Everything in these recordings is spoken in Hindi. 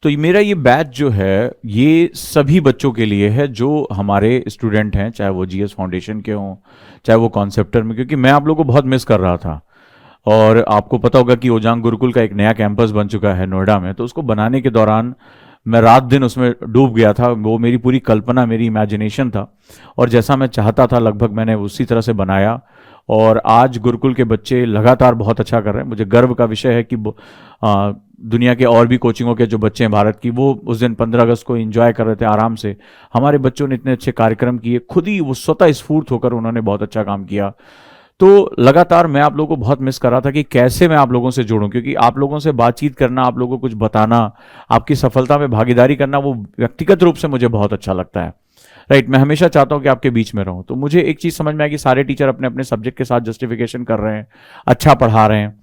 तो मेरा ये बैच जो है ये सभी बच्चों के लिए है जो हमारे स्टूडेंट हैं, चाहे वो जीएस फाउंडेशन के हों, चाहे वो कॉन्सेप्टर में, क्योंकि मैं आप लोगों को बहुत मिस कर रहा था। और आपको पता होगा कि ओजांग गुरुकुल का एक नया कैंपस बन चुका है नोएडा में, तो उसको बनाने के दौरान मैं रात दिन उसमें डूब गया था। वो मेरी पूरी कल्पना, मेरी इमेजिनेशन था, और जैसा मैं चाहता था लगभग मैंने उसी तरह से बनाया। और आज गुरुकुल के बच्चे लगातार बहुत अच्छा कर रहे हैं। मुझे गर्व का विषय है कि दुनिया के और भी कोचिंगों के जो बच्चे हैं भारत की, वो उस दिन 15 अगस्त को एंजॉय कर रहे थे आराम से। हमारे बच्चों ने इतने अच्छे कार्यक्रम किए, खुद ही वो स्वतः स्फूर्त होकर उन्होंने बहुत अच्छा काम किया। तो लगातार मैं आप लोगों को बहुत मिस कर रहा था कि कैसे मैं आप लोगों से जुड़ूं, क्योंकि आप लोगों से बातचीत करना, आप लोगों को कुछ बताना, आपकी सफलता में भागीदारी करना, वो व्यक्तिगत रूप से मुझे बहुत अच्छा लगता है। राइट, मैं हमेशा चाहता हूं कि आपके बीच में रहूं। तो मुझे एक चीज समझ में आया कि सारे टीचर अपने अपने सब्जेक्ट के साथ जस्टिफिकेशन कर रहे हैं, अच्छा पढ़ा रहे हैं।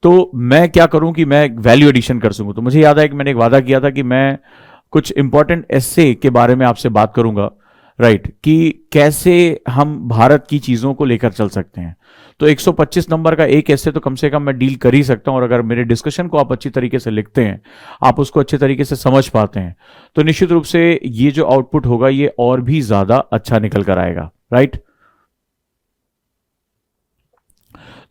तो मैं क्या करूं कि मैं वैल्यू एडिशन कर सकूं। तो मुझे याद है कि मैंने एक वादा किया था कि मैं कुछ इंपॉर्टेंट एस्से के बारे में आपसे बात करूंगा। राइट, कि कैसे हम भारत की चीजों को लेकर चल सकते हैं। तो 125 नंबर का एक एस्से तो कम से कम मैं डील कर ही सकता हूं, और अगर मेरे डिस्कशन को आप अच्छी तरीके से लिखते हैं, आप उसको अच्छे तरीके से समझ पाते हैं, तो निश्चित रूप से ये जो आउटपुट होगा ये और भी ज्यादा अच्छा निकल कर आएगा। राइट,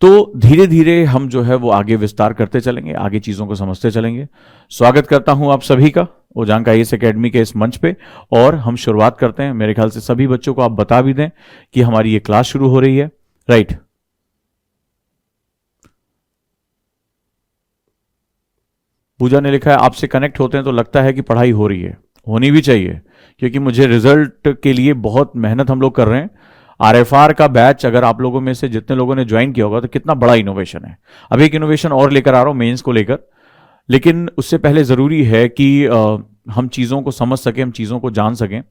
तो धीरे धीरे हम जो है वो आगे विस्तार करते चलेंगे, आगे चीजों को समझते चलेंगे। स्वागत करता हूं आप सभी का ओजांग आईएएस एकेडमी के इस मंच पे, और हम शुरुआत करते हैं। मेरे ख्याल से सभी बच्चों को आप बता भी दें कि हमारी ये क्लास शुरू हो रही है। राइट, पूजा ने लिखा है आपसे कनेक्ट होते हैं तो लगता है कि पढ़ाई हो रही है। होनी भी चाहिए, क्योंकि मुझे रिजल्ट के लिए बहुत मेहनत हम लोग कर रहे हैं। आरएफआर का बैच अगर आप लोगों में से जितने लोगों ने ज्वाइन किया होगा तो कितना बड़ा इनोवेशन है। अब एक इनोवेशन और लेकर आ रहा हूं मेंस को लेकर, लेकिन उससे पहले जरूरी है कि हम चीजों को समझ सकें, हम चीजों को जान सकें।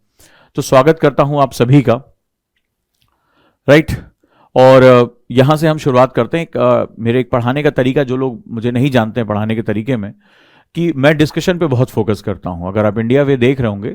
तो स्वागत करता हूं आप सभी का। राइट, और यहां से हम शुरुआत करते हैं। मेरे एक पढ़ाने का तरीका, जो लोग मुझे नहीं जानते हैं पढ़ाने के तरीके में, कि मैं डिस्कशन पे बहुत फोकस करता हूं। अगर आप इंडिया वे देख रहे होंगे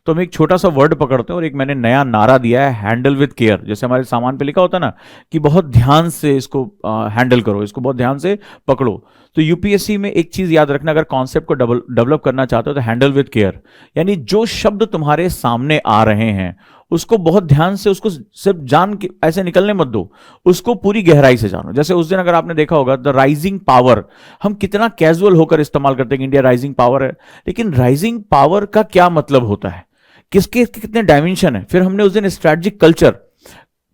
तो हम एक छोटा सा वर्ड पकड़ते हैं, और एक मैंने नया नारा दिया है, हैंडल विद केयर। जैसे हमारे सामान पे लिखा होता है ना कि बहुत ध्यान से इसको हैंडल करो, इसको बहुत ध्यान से पकड़ो। तो यूपीएससी में एक चीज याद रखना, अगर कॉन्सेप्ट को डेवलप करना चाहते हो तो हैंडल विद केयर, यानी जो शब्द तुम्हारे सामने आ रहे हैं उसको बहुत ध्यान से, उसको सिर्फ जान के ऐसे निकलने मत दो, उसको पूरी गहराई से जानो। जैसे उस दिन अगर आपने देखा होगा द राइजिंग पावर, हम कितना कैजुअल होकर इस्तेमाल करते हैं कि इंडिया राइजिंग पावर है, लेकिन राइजिंग पावर का क्या मतलब होता है, किसके कितने डायमेंशन है। फिर हमने उस दिन स्ट्रैटेजिक कल्चर,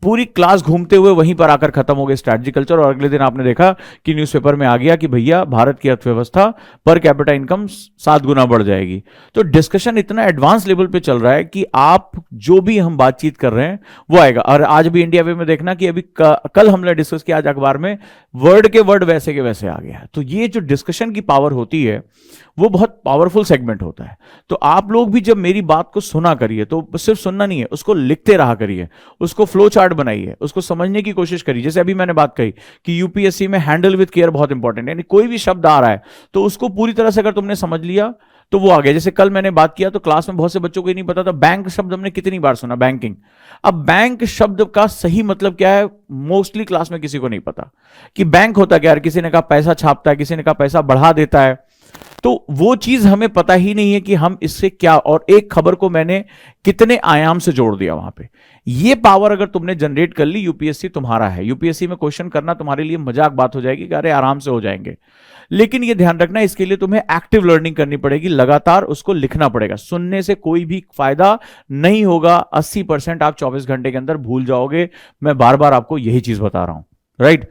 पूरी क्लास घूमते हुए वहीं पर आकर खत्म हो गया स्ट्रैटेजी कल्चर, और अगले दिन आपने देखा कि न्यूज़पेपर में आ गया कि भैया भारत की अर्थव्यवस्था पर कैपिटा इनकम 7 गुना बढ़ जाएगी। तो डिस्कशन इतना एडवांस लेवल पे चल रहा है कि आप जो भी हम बातचीत कर रहे हैं वो आएगा। और आज भी इंडिया वे में देखना कि अभी कल हमने डिस्कस किया, आज अखबार में वर्ड के वर्ड वैसे के वैसे आ गया है। तो ये जो डिस्कशन की पावर होती है वो बहुत पावरफुल सेगमेंट होता है। तो आप लोग भी जब मेरी बात को सुना करिए, तो सिर्फ सुनना नहीं है, उसको लिखते रहा करिए, उसको फ्लो चार्ट बनाइए, उसको समझने की कोशिश करिए। जैसे अभी मैंने बात कही कि यूपीएससी में हैंडल विद केयर बहुत इंपॉर्टेंट है, यानी कोई भी शब्द आ रहा है तो उसको पूरी तरह से अगर तुमने समझ लिया तो वो आ गया। जैसे कल मैंने बात किया तो क्लास में बहुत से बच्चों को ही नहीं पता था, बैंक शब्द हमने कितनी बार सुना, बैंकिंग। अब बैंक शब्द का सही मतलब क्या है मोस्टली क्लास में किसी को नहीं पता कि बैंक होता क्या है। किसी ने कहा पैसा छापता है, किसी ने कहा पैसा बढ़ा देता है। तो वो चीज हमें पता ही नहीं है कि हम इससे क्या, और एक खबर को मैंने कितने आयाम से जोड़ दिया वहां पे। ये पावर अगर तुमने जनरेट कर ली, यूपीएससी तुम्हारा है। यूपीएससी में क्वेश्चन करना तुम्हारे लिए मजाक बात हो जाएगी कि अरे आराम से हो जाएंगे। लेकिन ये ध्यान रखना, इसके लिए तुम्हें एक्टिव लर्निंग करनी पड़ेगी, लगातार उसको लिखना पड़ेगा। सुनने से कोई भी फायदा नहीं होगा, 80% आप 24 घंटे के अंदर भूल जाओगे। मैं बार बार आपको यही चीज बता रहा हूं। राइट,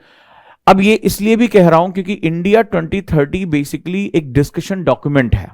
अब ये इसलिए भी कह रहा हूं क्योंकि इंडिया 2030 बेसिकली एक डिस्कशन डॉक्यूमेंट है।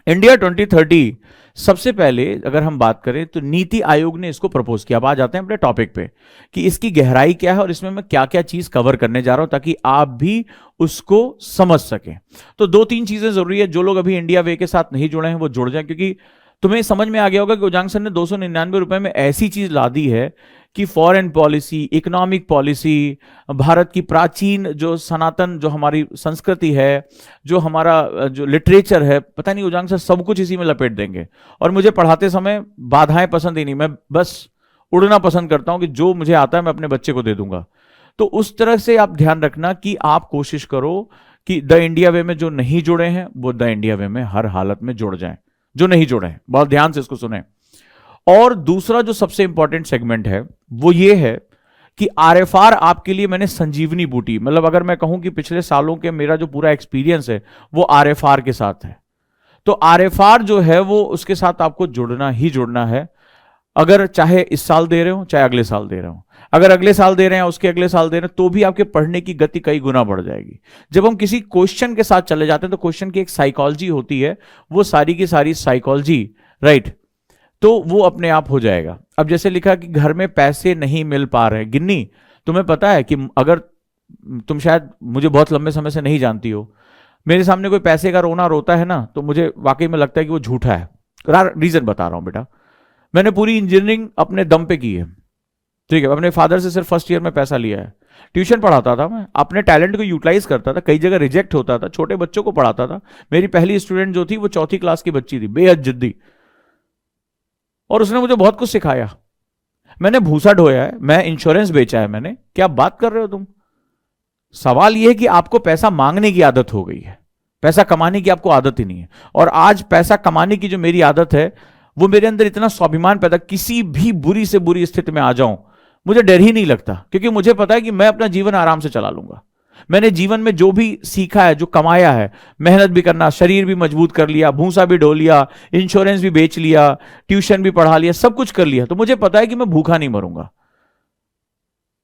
इंडिया 2030 सबसे पहले अगर हम बात करें तो नीति आयोग ने इसको प्रपोज किया। अब आ जाते हैं अपने टॉपिक पे कि इसकी गहराई क्या है और इसमें मैं क्या क्या चीज कवर करने जा रहा हूं ताकि आप भी उसको समझ सकें। तो 2-3 चीजें जरूरी है। जो लोग अभी इंडिया वे के साथ नहीं जुड़े हैं वो जुड़ जाएं, क्योंकि तुम्हें समझ में आ गया होगा कि ओजांग सर ने 299 रुपए में ऐसी चीज ला दी है कि foreign policy, economic policy, Bharat की प्राचीन जो सनातन जो हमारी संस्कृति है, जो हमारा जो लिटरेचर है, पता नहीं ओजांग सर सब कुछ इसी में लपेट देंगे। और मुझे पढ़ाते समय बाधाएं पसंद ही नहीं, मैं बस उड़ना पसंद करता हूं कि जो मुझे आता है मैं अपने बच्चे को दे दूंगा। तो उस तरह से आप ध्यान रखना कि आप कोशिश करो कि द इंडिया वे में जो नहीं जुड़े हैं वो द इंडिया वे में हर हालत में जुड़ जाएं, जो नहीं जुड़े हैं बहुत ध्यान से इसको सुने। और दूसरा जो सबसे इंपॉर्टेंट सेगमेंट है वो ये है कि आरएफआर आपके लिए मैंने संजीवनी बूटी, मतलब अगर मैं कहूं कि पिछले सालों के मेरा जो पूरा एक्सपीरियंस है वो आरएफआर के साथ है, तो आरएफआर जो है वो उसके साथ आपको जुड़ना ही जुड़ना है। अगर चाहे इस साल दे रहे हो चाहे अगले साल दे रहे हो, अगर अगले साल दे रहे हैं उसके अगले साल दे रहे हैं तो भी आपके पढ़ने की गति कई गुना बढ़ जाएगी। जब हम किसी क्वेश्चन के साथ चले जाते हैं तो क्वेश्चन की एक साइकोलॉजी होती है, वो सारी की सारी साइकोलॉजी, राइट, तो वो अपने आप हो जाएगा। अब जैसे लिखा कि घर में पैसे नहीं मिल पा रहे, गिन्नी तुम्हें पता है कि अगर तुम शायद मुझे बहुत लंबे समय से नहीं जानती हो, मेरे सामने कोई पैसे का रोना रोता है ना तो मुझे वाकई में लगता है कि वो झूठा है। रीजन बता रहा हूं बेटा, मैंने पूरी इंजीनियरिंग अपने दम पे की है, ठीक है, अपने फादर से सिर्फ फर्स्ट ईयर में पैसा लिया है। ट्यूशन पढ़ाता था मैं, अपने टैलेंट को यूटिलाइज करता था, कई जगह रिजेक्ट होता था, छोटे बच्चों को पढ़ाता था। मेरी पहली स्टूडेंट जो थी वो 4th क्लास की बच्ची थी, बेहद जिद्दी, और उसने मुझे बहुत कुछ सिखाया। मैंने भूसा ढोया है, मैं इंश्योरेंस बेचा है मैंने। क्या बात कर रहे हो तुम? सवाल यह है कि आपको पैसा मांगने की आदत हो गई है, पैसा कमाने की आपको आदत ही नहीं है। और आज पैसा कमाने की जो मेरी आदत है वो मेरे अंदर इतना स्वाभिमान पैदा, किसी भी बुरी से बुरी स्थिति में आ जाऊं मुझे डर ही नहीं लगता, क्योंकि मुझे पता है कि मैं अपना जीवन आराम से चला लूंगा। मैंने जीवन में जो भी सीखा है, जो कमाया है, मेहनत भी करना, शरीर भी मजबूत कर लिया, भूसा भी ढो लिया, इंश्योरेंस भी बेच लिया, ट्यूशन भी पढ़ा लिया, सब कुछ कर लिया, तो मुझे पता है कि मैं भूखा नहीं मरूंगा,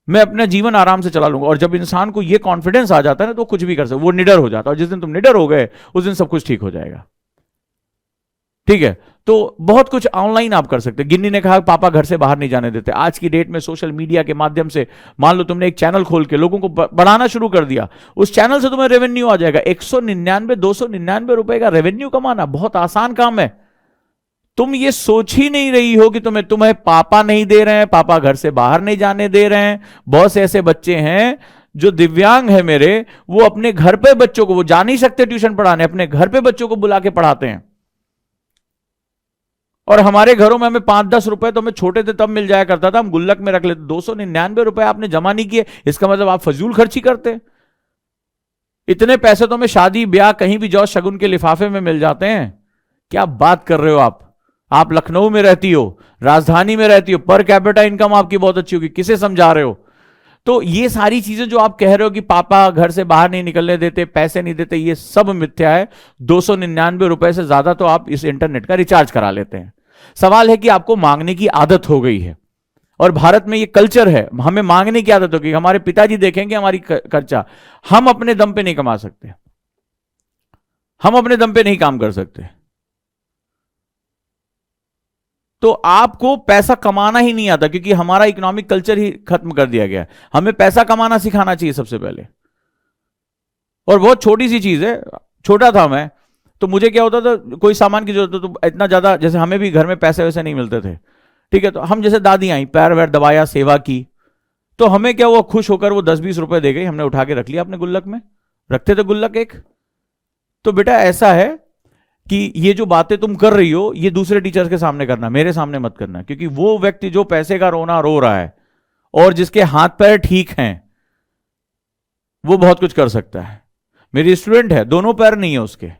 मैं अपना जीवन आराम से चला लूंगा। और जब इंसान को यह कॉन्फिडेंस आ जाता है ना तो कुछ भी कर सकता, वो निडर हो जाता है, और जिस दिन तुम निडर हो गए उस दिन सब कुछ ठीक हो जाएगा, ठीक है। तो बहुत कुछ ऑनलाइन आप कर सकते हैं। गिन्नी ने कहा पापा घर से बाहर नहीं जाने देते। आज की डेट में सोशल मीडिया के माध्यम से मान लो तुमने एक चैनल खोल के लोगों को बढ़ाना शुरू कर दिया, उस चैनल से तुम्हें रेवेन्यू आ जाएगा। 199 299 रुपए का रेवेन्यू कमाना बहुत आसान काम है। तुम ये सोच ही नहीं रही हो कि तुम्हें पापा नहीं दे रहे हैं, पापा घर से बाहर नहीं जाने दे रहे हैं। बहुत से ऐसे बच्चे हैं जो दिव्यांग है मेरे, वो अपने घर पे बच्चों को, वो जा नहीं सकते ट्यूशन पढ़ाने, अपने घर पे बच्चों को बुला के पढ़ाते हैं। और हमारे घरों में हमें 5-10 रुपए तो हमें छोटे थे तब मिल जाया करता था, हम गुल्लक में रख लेते। 299 रुपए आपने जमा नहीं किए, इसका मतलब आप फजूल खर्ची करते। इतने पैसे तो हमें शादी ब्याह कहीं भी जाओ शगुन के लिफाफे में मिल जाते हैं। क्या बात कर रहे हो आप लखनऊ में रहती हो, राजधानी में रहती हो, पर कैपिटा इनकम आपकी बहुत अच्छी होगी, किसे समझा रहे हो? तो ये सारी चीजें जो आप कह रहे हो कि पापा घर से बाहर नहीं निकलने देते, पैसे नहीं देते, ये सब मिथ्या है। 299 रुपए से ज्यादा तो आप इस इंटरनेट का रिचार्ज करा लेते हैं। सवाल है कि आपको मांगने की आदत हो गई है, और भारत में ये कल्चर है, हमें मांगने की आदत हो गई। हमारे पिताजी देखेंगे हमारी खर्चा, हम अपने दम पे नहीं कमा सकते, हम अपने दम पे नहीं काम कर सकते। तो आपको पैसा कमाना ही नहीं आता, क्योंकि हमारा इकोनॉमिक कल्चर ही खत्म कर दिया गया है। हमें पैसा कमाना सिखाना चाहिए सबसे पहले। और बहुत छोटी सी चीज है, छोटा था मैं तो मुझे क्या होता था, कोई सामान की जरूरत हो तो इतना ज्यादा, जैसे हमें भी घर में पैसे वैसे नहीं मिलते थे, ठीक है, तो हम जैसे दादी आई, पैर वैर दबाया, सेवा की, तो हमें क्या हुआ, खुश होकर वो 10-20 रुपए दे गई, हमने उठा के रख लिया अपने गुल्लक में, रखते थे गुल्लक एक। तो बेटा ऐसा है कि ये जो बातें तुम कर रही हो ये दूसरे टीचर्स के सामने करना, मेरे सामने मत करना, क्योंकि वो व्यक्ति जो पैसे का रोना रो रहा है और जिसके हाथ पैर ठीक हैं वो बहुत कुछ कर सकता है। मेरी स्टूडेंट है, दोनों पैर नहीं है उसके,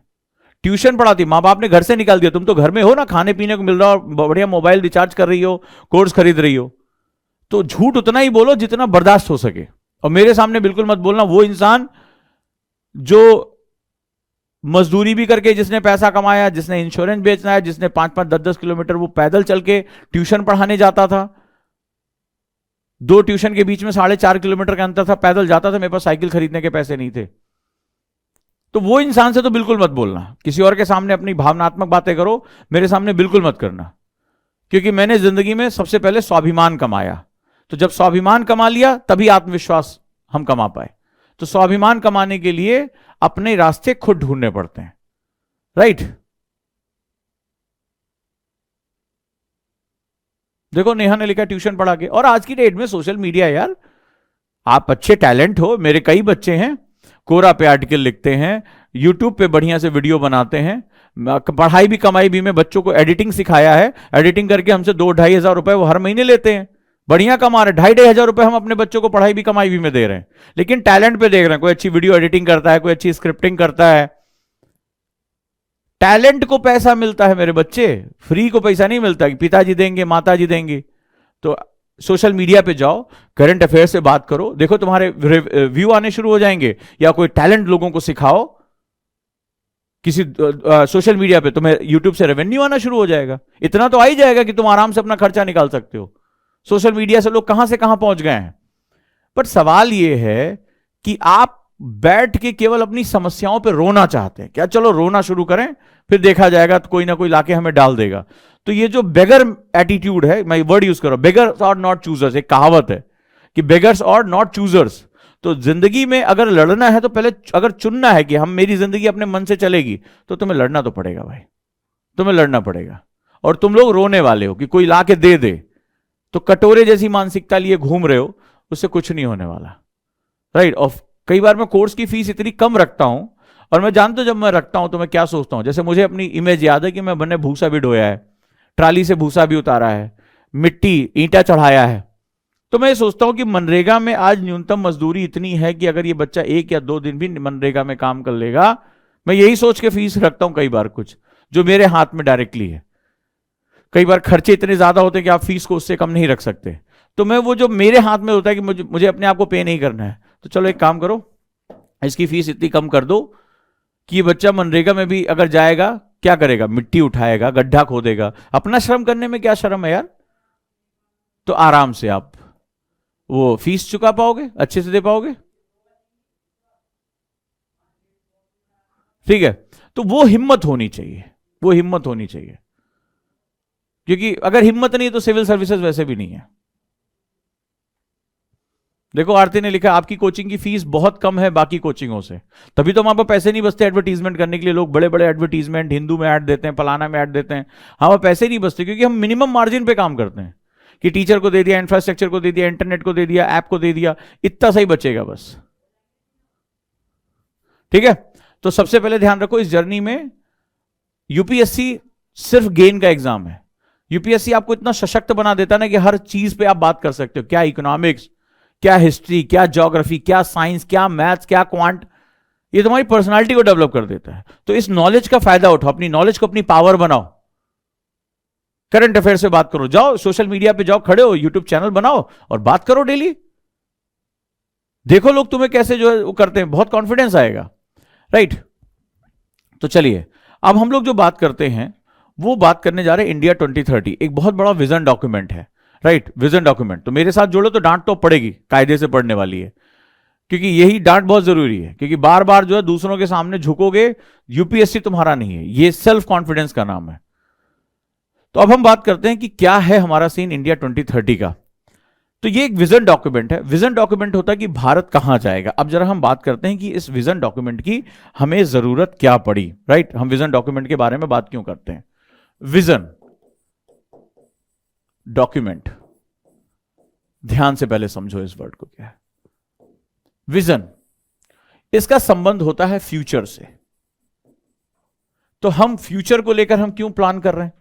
ट्यूशन पढ़ाती, माँ बाप ने घर से निकाल दिया, तुम तो घर में हो ना, खाने पीने को मिल रहा हो, बढ़िया मोबाइल रिचार्ज कर रही हो, कोर्स खरीद रही हो। तो झूठ उतना ही बोलो जितना बर्दाश्त हो सके, और मेरे सामने बिल्कुल मत बोलना। वो इंसान जो मजदूरी भी करके जिसने पैसा कमाया, जिसने इंश्योरेंस बेचना है, जिसने 5-5 10-10 किलोमीटर वो पैदल चल के ट्यूशन पढ़ाने जाता था, 2 ट्यूशन के बीच में 4.5 किलोमीटर का अंतर था, पैदल जाता था, मेरे पास साइकिल खरीदने के पैसे नहीं थे। तो वो इंसान से तो बिल्कुल मत बोलना। किसी और के सामने अपनी भावनात्मक बातें करो, मेरे सामने बिल्कुल मत करना, क्योंकि मैंने जिंदगी में सबसे पहले स्वाभिमान कमाया। तो जब स्वाभिमान कमा लिया तभी आत्मविश्वास हम कमा पाए। तो स्वाभिमान कमाने के लिए अपने रास्ते खुद ढूंढने पड़ते हैं, राइट। देखो नेहा ने लिखा ट्यूशन पढ़ा के, और आज की डेट में सोशल मीडिया, यार आप अच्छे टैलेंट हो, मेरे कई बच्चे हैं कोरा पे आर्टिकल लिखते हैं, यूट्यूब पे बढ़िया से वीडियो बनाते हैं, पढ़ाई भी कमाई भी में बच्चों को एडिटिंग सिखाया है, एडिटिंग करके हमसे 2-2.5 हज़ार रुपए वो हर महीने लेते हैं, बढ़िया कमा रहे, 2,500 रुपए हम अपने बच्चों को पढ़ाई भी कमाई भी में दे रहे हैं, लेकिन टैलेंट पे देख रहे हैं। कोई अच्छी वीडियो एडिटिंग करता है, कोई अच्छी स्क्रिप्टिंग करता है, टैलेंट को पैसा मिलता है मेरे बच्चे, फ्री को पैसा नहीं मिलता कि पिताजी देंगे माताजी देंगे। तो सोशल मीडिया पे जाओ, करंट अफेयर से बात करो, देखो तुम्हारे व्यू आने शुरू हो जाएंगे, या कोई टैलेंट लोगों को सिखाओ किसी सोशल मीडिया पे, तुम्हें यूट्यूब से रेवेन्यू आना शुरू हो जाएगा। इतना तो आ ही जाएगा कि तुम आराम से अपना खर्चा निकाल सकते हो। सोशल मीडिया से लोग कहां से कहां पहुंच गए हैं। पर सवाल यह है कि आप बैठ के केवल अपनी समस्याओं पे रोना चाहते हैं क्या? चलो रोना शुरू करें, फिर देखा जाएगा, तो कोई ना कोई लाके हमें डाल देगा। तो ये जो बेगर एटीट्यूड है, मैं वर्ड यूज कर रहा हूं, बेगर्स और नॉट चूजर्स, एक कहावत है कि बेगर्स और नॉट चूजर्स। तो जिंदगी में अगर लड़ना है तो पहले अगर चुनना है कि हम मेरी जिंदगी अपने मन से चलेगी, तो तुम्हें लड़ना तो पड़ेगा भाई, तुम्हें लड़ना पड़ेगा। और तुम लोग रोने वाले हो कि कोई लाके दे दे, तो कटोरे जैसी मानसिकता लिए घूम रहे हो, उससे कुछ नहीं होने वाला, राइट। और कई बार मैं कोर्स की फीस इतनी कम रखता हूं, और मैं जानता हूं जब मैं रखता हूं तो मैं क्या सोचता हूं। जैसे मुझे अपनी इमेज याद है कि मैंने भूसा भी ढोया है, ट्राली से भूसा भी उतारा है, मिट्टी ईंटा चढ़ाया है। तो मैं ये सोचता हूं कि मनरेगा में आज न्यूनतम मजदूरी इतनी है कि अगर ये बच्चा 1 या 2 दिन भी मनरेगा में काम कर लेगा, मैं यही सोच के फीस रखता हूं कई बार, कुछ जो मेरे हाथ में डायरेक्टली है। कई बार खर्चे इतने ज्यादा होते हैं कि आप फीस को उससे कम नहीं रख सकते, तो मैं वो जो मेरे हाथ में होता है कि मुझे अपने आप को पे नहीं करना है, तो चलो एक काम करो, इसकी फीस इतनी कम कर दो कि ये बच्चा मनरेगा में भी अगर जाएगा, क्या करेगा, मिट्टी उठाएगा, गड्ढा खोदेगा, अपना श्रम करने में क्या शर्म है यार। तो आराम से आप वो फीस चुका पाओगे, अच्छे से दे पाओगे, ठीक है। तो वो हिम्मत होनी चाहिए, वो हिम्मत होनी चाहिए, क्योंकि अगर हिम्मत नहीं है तो सिविल सर्विसेज वैसे भी नहीं है। देखो आरती ने लिखा आपकी कोचिंग की फीस बहुत कम है बाकी कोचिंगों से, तभी तो वहां पर पैसे नहीं बचते एडवर्टीजमेंट करने के लिए। लोग बड़े बड़े एडवर्टीजमेंट हिंदू में ऐड देते हैं, फलाना में ऐड देते हैं, हमारे पैसे नहीं बचते, क्योंकि हम मिनिमम मार्जिन पे काम करते हैं कि टीचर को दे दिया, इंफ्रास्ट्रक्चर को दे दिया, इंटरनेट को दे दिया, ऐप को दे दिया, इतना सही बचेगा बस, ठीक है। तो सबसे पहले ध्यान रखो, इस जर्नी में यूपीएससी सिर्फ गेन का एग्जाम है। यूपीएससी आपको इतना सशक्त बना देता है ना कि हर चीज पे आप बात कर सकते हो, क्या इकोनॉमिक्स, क्या हिस्ट्री, क्या ज्योग्राफी, क्या साइंस, क्या मैथ्स, क्या क्वांट, ये तुम्हारी पर्सनालिटी को डेवलप कर देता है। तो इस नॉलेज का फायदा उठाओ, अपनी नॉलेज को अपनी पावर बनाओ, करंट अफेयर से बात करो, जाओ सोशल मीडिया पे जाओ, खड़े हो, यूट्यूब चैनल बनाओ और बात करो डेली, देखो लोग तुम्हें कैसे जो है वो करते हैं, बहुत कॉन्फिडेंस आएगा, राइट। तो चलिए अब हम लोग जो बात करते हैं वो बात करने जा रहे हैं इंडिया 2030, एक बहुत बड़ा विजन डॉक्यूमेंट है, राइट। विजन डॉक्यूमेंट तो मेरे साथ जोड़ो तो डांट तो पड़ेगी, कायदे से पढ़ने वाली है, क्योंकि यही डांट बहुत जरूरी है, क्योंकि बार बार जो है दूसरों के सामने झुकोगे, यूपीएससी तुम्हारा नहीं है, ये सेल्फ कॉन्फिडेंस का नाम है। तो अब हम बात करते हैं कि क्या है हमारा सीन इंडिया 2030 का। तो ये एक विजन डॉक्यूमेंट है। विजन डॉक्यूमेंट होता है कि भारत कहां जाएगा। अब जरा हम बात करते हैं कि इस विजन डॉक्यूमेंट की हमें जरूरत क्या पड़ी, राइट। हम विजन डॉक्यूमेंट के बारे में बात क्यों करते हैं। विजन डॉक्यूमेंट, ध्यान से पहले समझो इस वर्ड को क्या है। विजन, इसका संबंध होता है फ्यूचर से। तो हम फ्यूचर को लेकर हम क्यों प्लान कर रहे हैं।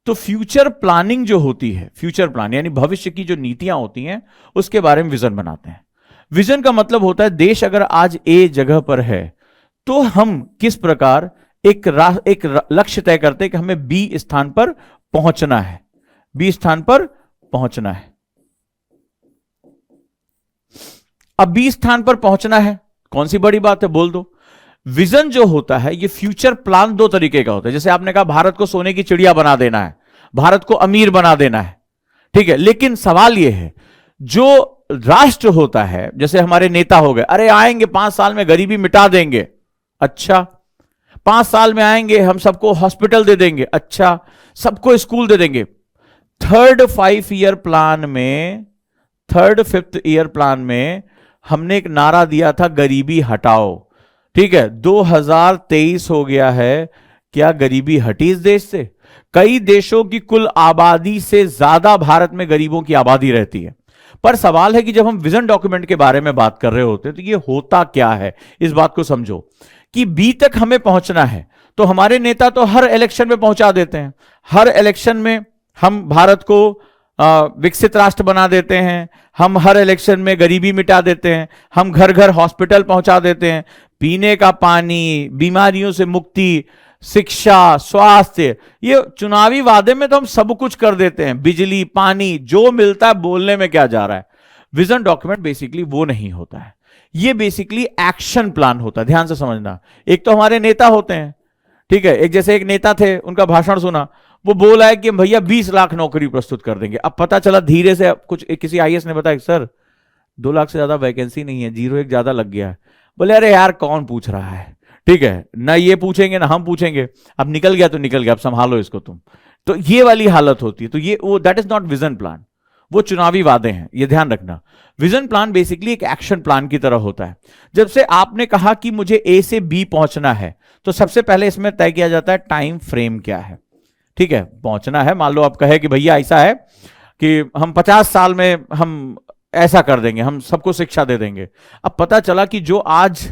तो फ्यूचर प्लानिंग जो होती है, फ्यूचर प्लान यानी भविष्य की जो नीतियां होती हैं उसके बारे में विजन बनाते हैं। विजन का मतलब होता है देश अगर आज ए जगह पर है तो हम किस प्रकार एक लक्ष्य तय करते हैं कि हमें बी स्थान पर पहुंचना है, बी स्थान पर पहुंचना है। अब बी स्थान पर पहुंचना है, कौन सी बड़ी बात है, बोल दो। विजन जो होता है ये फ्यूचर प्लान दो तरीके का होता है। जैसे आपने कहा भारत को सोने की चिड़िया बना देना है, भारत को अमीर बना देना है, ठीक है। लेकिन सवाल यह है जो राष्ट्र होता है, जैसे हमारे नेता हो गए, अरे आएंगे 5 साल में गरीबी मिटा देंगे, अच्छा 5 साल में आएंगे हम सबको हॉस्पिटल दे देंगे, अच्छा सबको स्कूल दे देंगे। थर्ड 5 ईयर प्लान में, थर्ड 5th ईयर प्लान में हमने एक नारा दिया था गरीबी हटाओ, ठीक है। 2023 हो गया है, क्या गरीबी हटी इस देश से। कई देशों की कुल आबादी से ज्यादा भारत में गरीबों की आबादी रहती है। पर सवाल है कि जब हम विजन डॉक्यूमेंट के बारे में बात कर रहे होते हैं तो ये होता क्या है, इस बात को समझो कि बी तक हमें पहुंचना है। तो हमारे नेता तो हर इलेक्शन में पहुंचा देते हैं, हर इलेक्शन में हम भारत को विकसित राष्ट्र बना देते हैं, हम हर इलेक्शन में गरीबी मिटा देते हैं, हम घर घर हॉस्पिटल पहुंचा देते हैं, पीने का पानी, बीमारियों से मुक्ति, शिक्षा, स्वास्थ्य, ये चुनावी वादे में तो हम सब कुछ कर देते हैं, बिजली, पानी, जो मिलता है, बोलने में क्या जा रहा है। विजन डॉक्यूमेंट बेसिकली वो नहीं होता है, ये बेसिकली एक्शन प्लान होता है। ध्यान से समझना, एक तो हमारे नेता होते हैं, ठीक है, एक जैसे एक नेता थे, उनका भाषण सुना, वो बोला है कि भैया 20 लाख नौकरी प्रस्तुत कर देंगे। अब पता चला धीरे से कुछ किसी आईएएस ने बताया सर 2 लाख से ज्यादा वैकेंसी नहीं है, 0 1 ज्यादा लग गया है। बोले अरे यार कौन पूछ रहा है, ठीक है, ना ये पूछेंगे ना हम पूछेंगे, अब निकल गया तो निकल गया, अब संभालो इसको तुम। तो ये वाली हालत होती है। तो ये वो that is not vision plan, वो चुनावी वादे हैं, ये ध्यान रखना। विजन प्लान बेसिकली एक एक्शन प्लान की तरह होता है। जब से आपने कहा कि मुझे ए से बी पहुंचना है, तो सबसे पहले इसमें तय किया जाता है टाइम फ्रेम क्या है, ठीक है, पहुंचना है। मान लो आप कहे कि भैया ऐसा है कि हम 50 साल में हम ऐसा कर देंगे, हम सबको शिक्षा दे देंगे। अब पता चला कि जो आज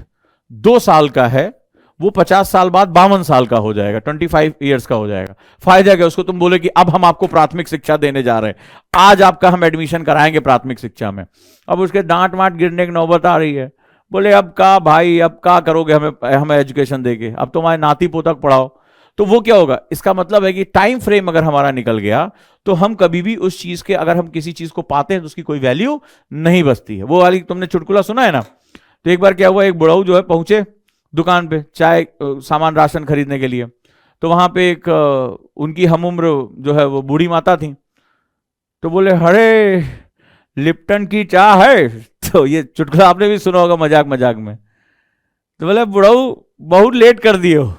2 साल का है वो 50 साल बाद 52 साल का हो जाएगा, 25 ईयर्स का हो जाएगा। फायदा क्या, उसको तुम बोले कि अब हम आपको प्राथमिक शिक्षा देने जा रहे हैं, आज आपका हम एडमिशन कराएंगे प्राथमिक शिक्षा में। अब उसके डांट माट गिरने की नौबत आ रही है, बोले अब का भाई, अब का करोगे हमें एजुकेशन देके, अब तुम्हारे नाती पोता पढ़ाओ। तो वो क्या होगा, इसका मतलब है कि टाइम फ्रेम अगर हमारा निकल गया तो हम कभी भी उस चीज के, अगर हम किसी चीज को पाते हैं तो उसकी कोई वैल्यू नहीं बचती है। वो वाली तुमने चुटकुला सुना है ना। तो एक बार क्या हुआ, एक बुढ़ऊ जो है पहुंचे दुकान पे चाय सामान राशन खरीदने के लिए, तो वहां पे एक उनकी हम उम्र जो है वो बूढ़ी माता थी। तो बोले अरे लिप्टन की चाय है। तो ये चुटकुला आपने भी सुना होगा मजाक मजाक में। तो बोले बुढ़ऊ बहुत लेट कर दिए हो,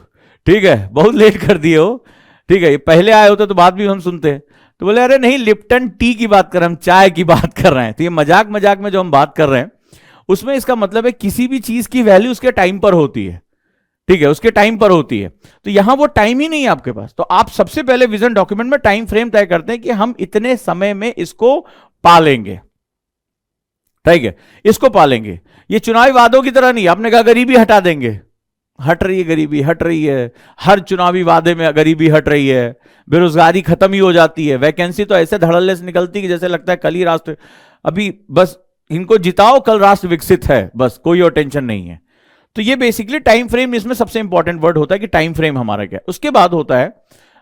ठीक है, बहुत लेट कर दिए हो, ठीक है, ये पहले आए होते तो बात भी हम सुनते। तो बोले अरे नहीं, लिप्टन टी की बात कर रहे हैं, हम चाय की बात कर रहे हैं। तो ये मजाक मजाक में जो हम बात कर रहे हैं उसमें इसका मतलब है किसी भी चीज की वैल्यू उसके टाइम पर होती है, ठीक है, उसके टाइम पर होती है। तो यहां वो टाइम ही नहीं है आपके पास, तो आप सबसे पहले विजन डॉक्यूमेंट में टाइम फ्रेम तय करते हैं कि हम इतने समय में इसको पालेंगे, ठीक है, इसको पालेंगे। ये चुनावी वादों की तरह नहीं, आपने कहा गरीबी हटा देंगे, हट रही है गरीबी, हट रही है, हर चुनावी वादे में गरीबी हट रही है, बेरोजगारी खत्म ही हो जाती है, वैकेंसी तो ऐसे धड़ल्ले से निकलती है कि जैसे लगता है कल ही राष्ट्र, अभी बस इनको जिताओ कल राष्ट्र विकसित है, बस कोई और टेंशन नहीं है। तो ये बेसिकली टाइम फ्रेम, इसमें सबसे इंपॉर्टेंट वर्ड होता है कि टाइम फ्रेम हमारा क्या है। उसके बाद होता है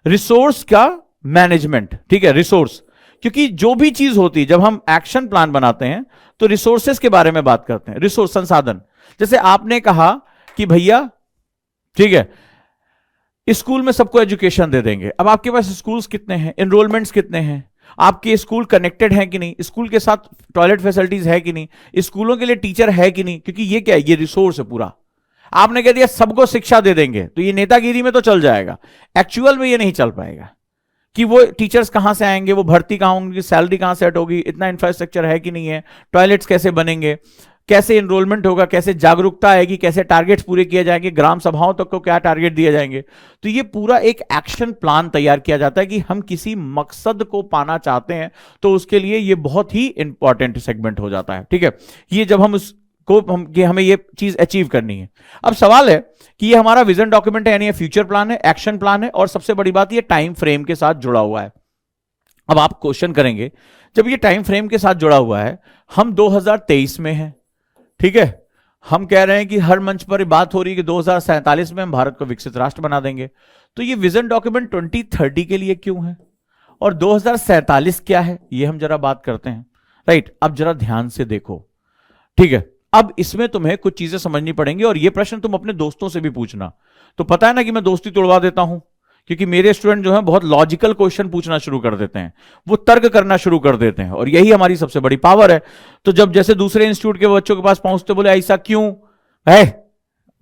रिसोर्स का मैनेजमेंट, ठीक है, रिसोर्स, क्योंकि जो भी चीज होती है जब हम एक्शन प्लान बनाते हैं तो रिसोर्सेस के बारे में बात करते हैं, रिसोर्स संसाधन। जैसे आपने कहा कि भैया ठीक है स्कूल में सबको एजुकेशन दे देंगे, अब आपके पास स्कूल्स कितने हैं, एनरोलमेंट्स कितने हैं, आपके स्कूल कनेक्टेड हैं कि नहीं, स्कूल के साथ टॉयलेट फैसिलिटीज है कि नहीं, स्कूलों के लिए टीचर है कि नहीं, क्योंकि ये क्या है, ये रिसोर्स है पूरा। आपने कह दिया सबको शिक्षा दे देंगे तो ये नेतागिरी में तो चल जाएगा, एक्चुअल में ये नहीं चल पाएगा कि वो टीचर्स कहां से आएंगे, वो भर्ती कहां होंगी, सैलरी कहां सेट होगी, इतना इंफ्रास्ट्रक्चर है कि नहीं है, टॉयलेट्स कैसे बनेंगे, कैसे एनरोलमेंट होगा, कैसे जागरूकता आएगी, कैसे टारगेट्स पूरे किए जाएंगे, ग्राम सभाओं तक को क्या टारगेट दिए जाएंगे। तो ये पूरा एक एक्शन प्लान तैयार किया जाता है कि हम किसी मकसद को पाना चाहते हैं तो उसके लिए ये बहुत ही इंपॉर्टेंट सेगमेंट हो जाता है, ठीक है। ये जब हम उसको कि हमें ये चीज अचीव करनी है। अब सवाल है कि ये हमारा विजन डॉक्यूमेंट है, यानी ये फ्यूचर प्लान है, एक्शन प्लान है, और सबसे बड़ी बात ये टाइम फ्रेम के साथ जुड़ा हुआ है। अब आप क्वेश्चन करेंगे जब ये टाइम फ्रेम के साथ जुड़ा हुआ है, हम 2023 में हैं, ठीक है, हम कह रहे हैं कि हर मंच पर बात हो रही है कि 2047 में हम भारत को विकसित राष्ट्र बना देंगे, तो ये विजन डॉक्यूमेंट 2030 के लिए क्यों है और 2047 क्या है, ये हम जरा बात करते हैं, राइट। अब जरा ध्यान से देखो, ठीक है, अब इसमें तुम्हें कुछ चीजें समझनी पड़ेंगी और ये प्रश्न तुम अपने दोस्तों से भी पूछना। तो पता है ना कि मैं दोस्ती तोड़वा देता हूं, क्योंकि मेरे स्टूडेंट जो हैं बहुत लॉजिकल क्वेश्चन पूछना शुरू कर देते हैं, वो तर्क करना शुरू कर देते हैं, और यही हमारी सबसे बड़ी पावर है। तो जब जैसे दूसरे इंस्टीट्यूट के बच्चों के पास पहुंचते, बोले ऐसा क्यों है,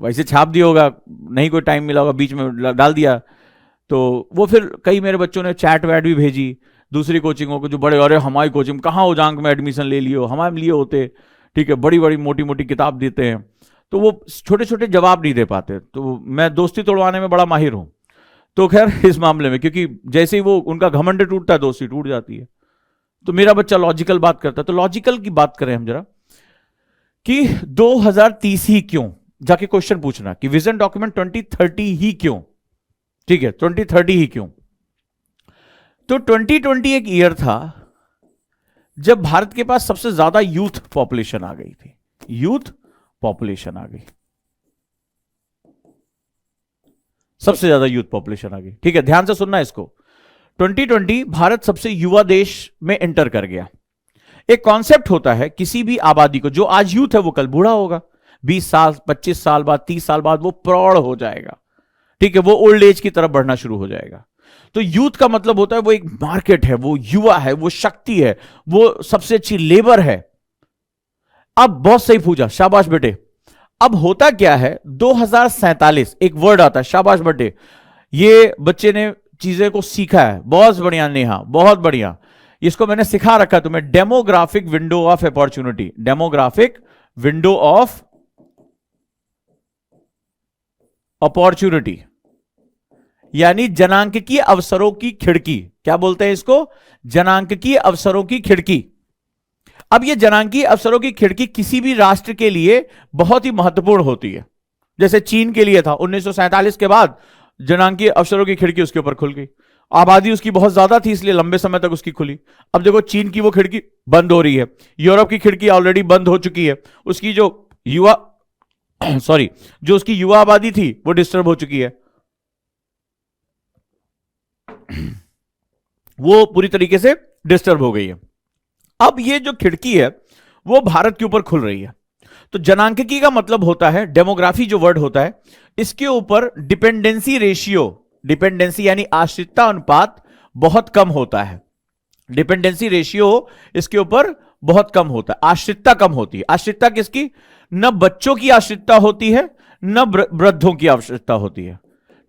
वैसे छाप दिया होगा, नहीं कोई टाइम मिला होगा, बीच में डाल दिया, तो वो फिर कई मेरे बच्चों ने चैट वैट भी भेजी दूसरी कोचिंगों को, जो बड़े, अरे हमारी कोचिंग कहाँ हो, जांग में एडमिशन ले लियो, हमारे लिए होते, ठीक है, बड़ी बड़ी मोटी मोटी किताब देते हैं, तो वो छोटे छोटे जवाब नहीं दे पाते। तो मैं दोस्ती तोड़वाने में बड़ा माहिर हूं। तो खैर इस मामले में, क्योंकि जैसे ही वो उनका घमंड टूटता है दोस्ती टूट जाती है। तो मेरा बच्चा लॉजिकल बात करता है, तो लॉजिकल की बात करें हम जरा कि 2030 ही क्यों, जाके क्वेश्चन पूछना कि विजन डॉक्यूमेंट 2030 ही क्यों, ठीक है, 2030 ही क्यों। तो 2020 एक ईयर था जब भारत के पास सबसे ज्यादा यूथ पॉपुलेशन आ गई थी, यूथ पॉपुलेशन आ गई, सबसे ज्यादा यूथ पॉपुलेशन आ गई। ठीक है, ध्यान से सुनना इसको। 2020 भारत सबसे युवा देश में एंटर कर गया। एक कॉन्सेप्ट होता है किसी भी आबादी को, जो आज यूथ है वो कल बूढ़ा होगा, 20 साल 25 साल बाद 30 साल बाद वो प्रौढ़ हो जाएगा। ठीक है, वो ओल्ड एज की तरफ बढ़ना शुरू हो जाएगा। तो यूथ का मतलब होता है वो एक मार्केट है, वो युवा है, वो शक्ति है, वो सबसे अच्छी लेबर है। अब बहुत सही पूछा, शाबाश बेटे। अब होता क्या है, 2047 एक वर्ड आता है, शाबाश बेटे, ये बच्चे ने चीजें को सीखा है, बहुत बढ़िया नेहा, बहुत बढ़िया। इसको मैंने सिखा रखा है तुम्हें, demographic window of opportunity, demographic window of opportunity, यानी जनांकीय अवसरों की खिड़की। क्या बोलते हैं इसको? जनांकीय अवसरों की खिड़की। अब यह जनांकीय अवसरों की खिड़की किसी भी राष्ट्र के लिए बहुत ही महत्वपूर्ण होती है। जैसे चीन के लिए था, 1947 के बाद जनांकीय अवसरों की खिड़की उसके ऊपर खुल गई। आबादी उसकी बहुत ज्यादा थी, इसलिए लंबे समय तक उसकी खुली। अब देखो चीन की वो खिड़की बंद हो रही है, यूरोप की खिड़की ऑलरेडी बंद हो चुकी है, उसकी जो युवा जो उसकी युवा आबादी थी वो डिस्टर्ब हो चुकी है, वो पूरी तरीके से डिस्टर्ब हो गई है। अब ये जो खिड़की है वो भारत के ऊपर खुल रही है। तो जनांकीय का मतलब होता है, डेमोग्राफी जो वर्ड होता है, इसके ऊपर डिपेंडेंसी रेशियो, डिपेंडेंसी यानी आश्रितता अनुपात बहुत कम होता है। डिपेंडेंसी रेशियो इसके ऊपर बहुत कम होता है, आश्रितता कम होती है। आश्रितता किसकी? न बच्चों की आश्रितता होती है, न वृद्धों की आश्रितता होती है।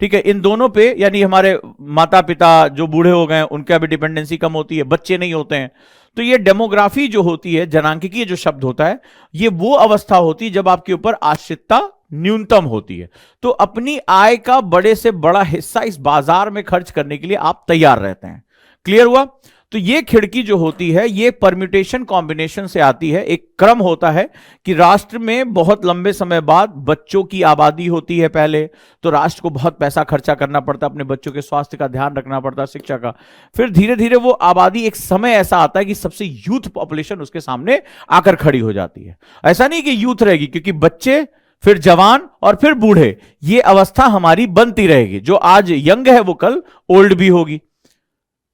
ठीक है, इन दोनों पे, यानी हमारे माता पिता जो बूढ़े हो गए उनका भी डिपेंडेंसी कम होती है, बच्चे नहीं होते हैं। तो ये डेमोग्राफी जो होती है, जनांकीय जो शब्द होता है, ये वो अवस्था होती है जब आपके ऊपर आश्रितता न्यूनतम होती है। तो अपनी आय का बड़े से बड़ा हिस्सा इस बाजार में खर्च करने के लिए आप तैयार रहते हैं। क्लियर हुआ? तो ये खिड़की जो होती है ये परम्यूटेशन कॉम्बिनेशन से आती है। एक क्रम होता है कि राष्ट्र में बहुत लंबे समय बाद बच्चों की आबादी होती है पहले, तो राष्ट्र को बहुत पैसा खर्चा करना पड़ता है, अपने बच्चों के स्वास्थ्य का ध्यान रखना पड़ता है, शिक्षा का। फिर धीरे धीरे वो आबादी, एक समय ऐसा आता है कि सबसे यूथ पॉपुलेशन उसके सामने आकर खड़ी हो जाती है। ऐसा नहीं कि यूथ रहेगी, क्योंकि बच्चे, फिर जवान और फिर बूढ़े, ये अवस्था हमारी बनती रहेगी। जो आज यंग है वो कल ओल्ड भी होगी।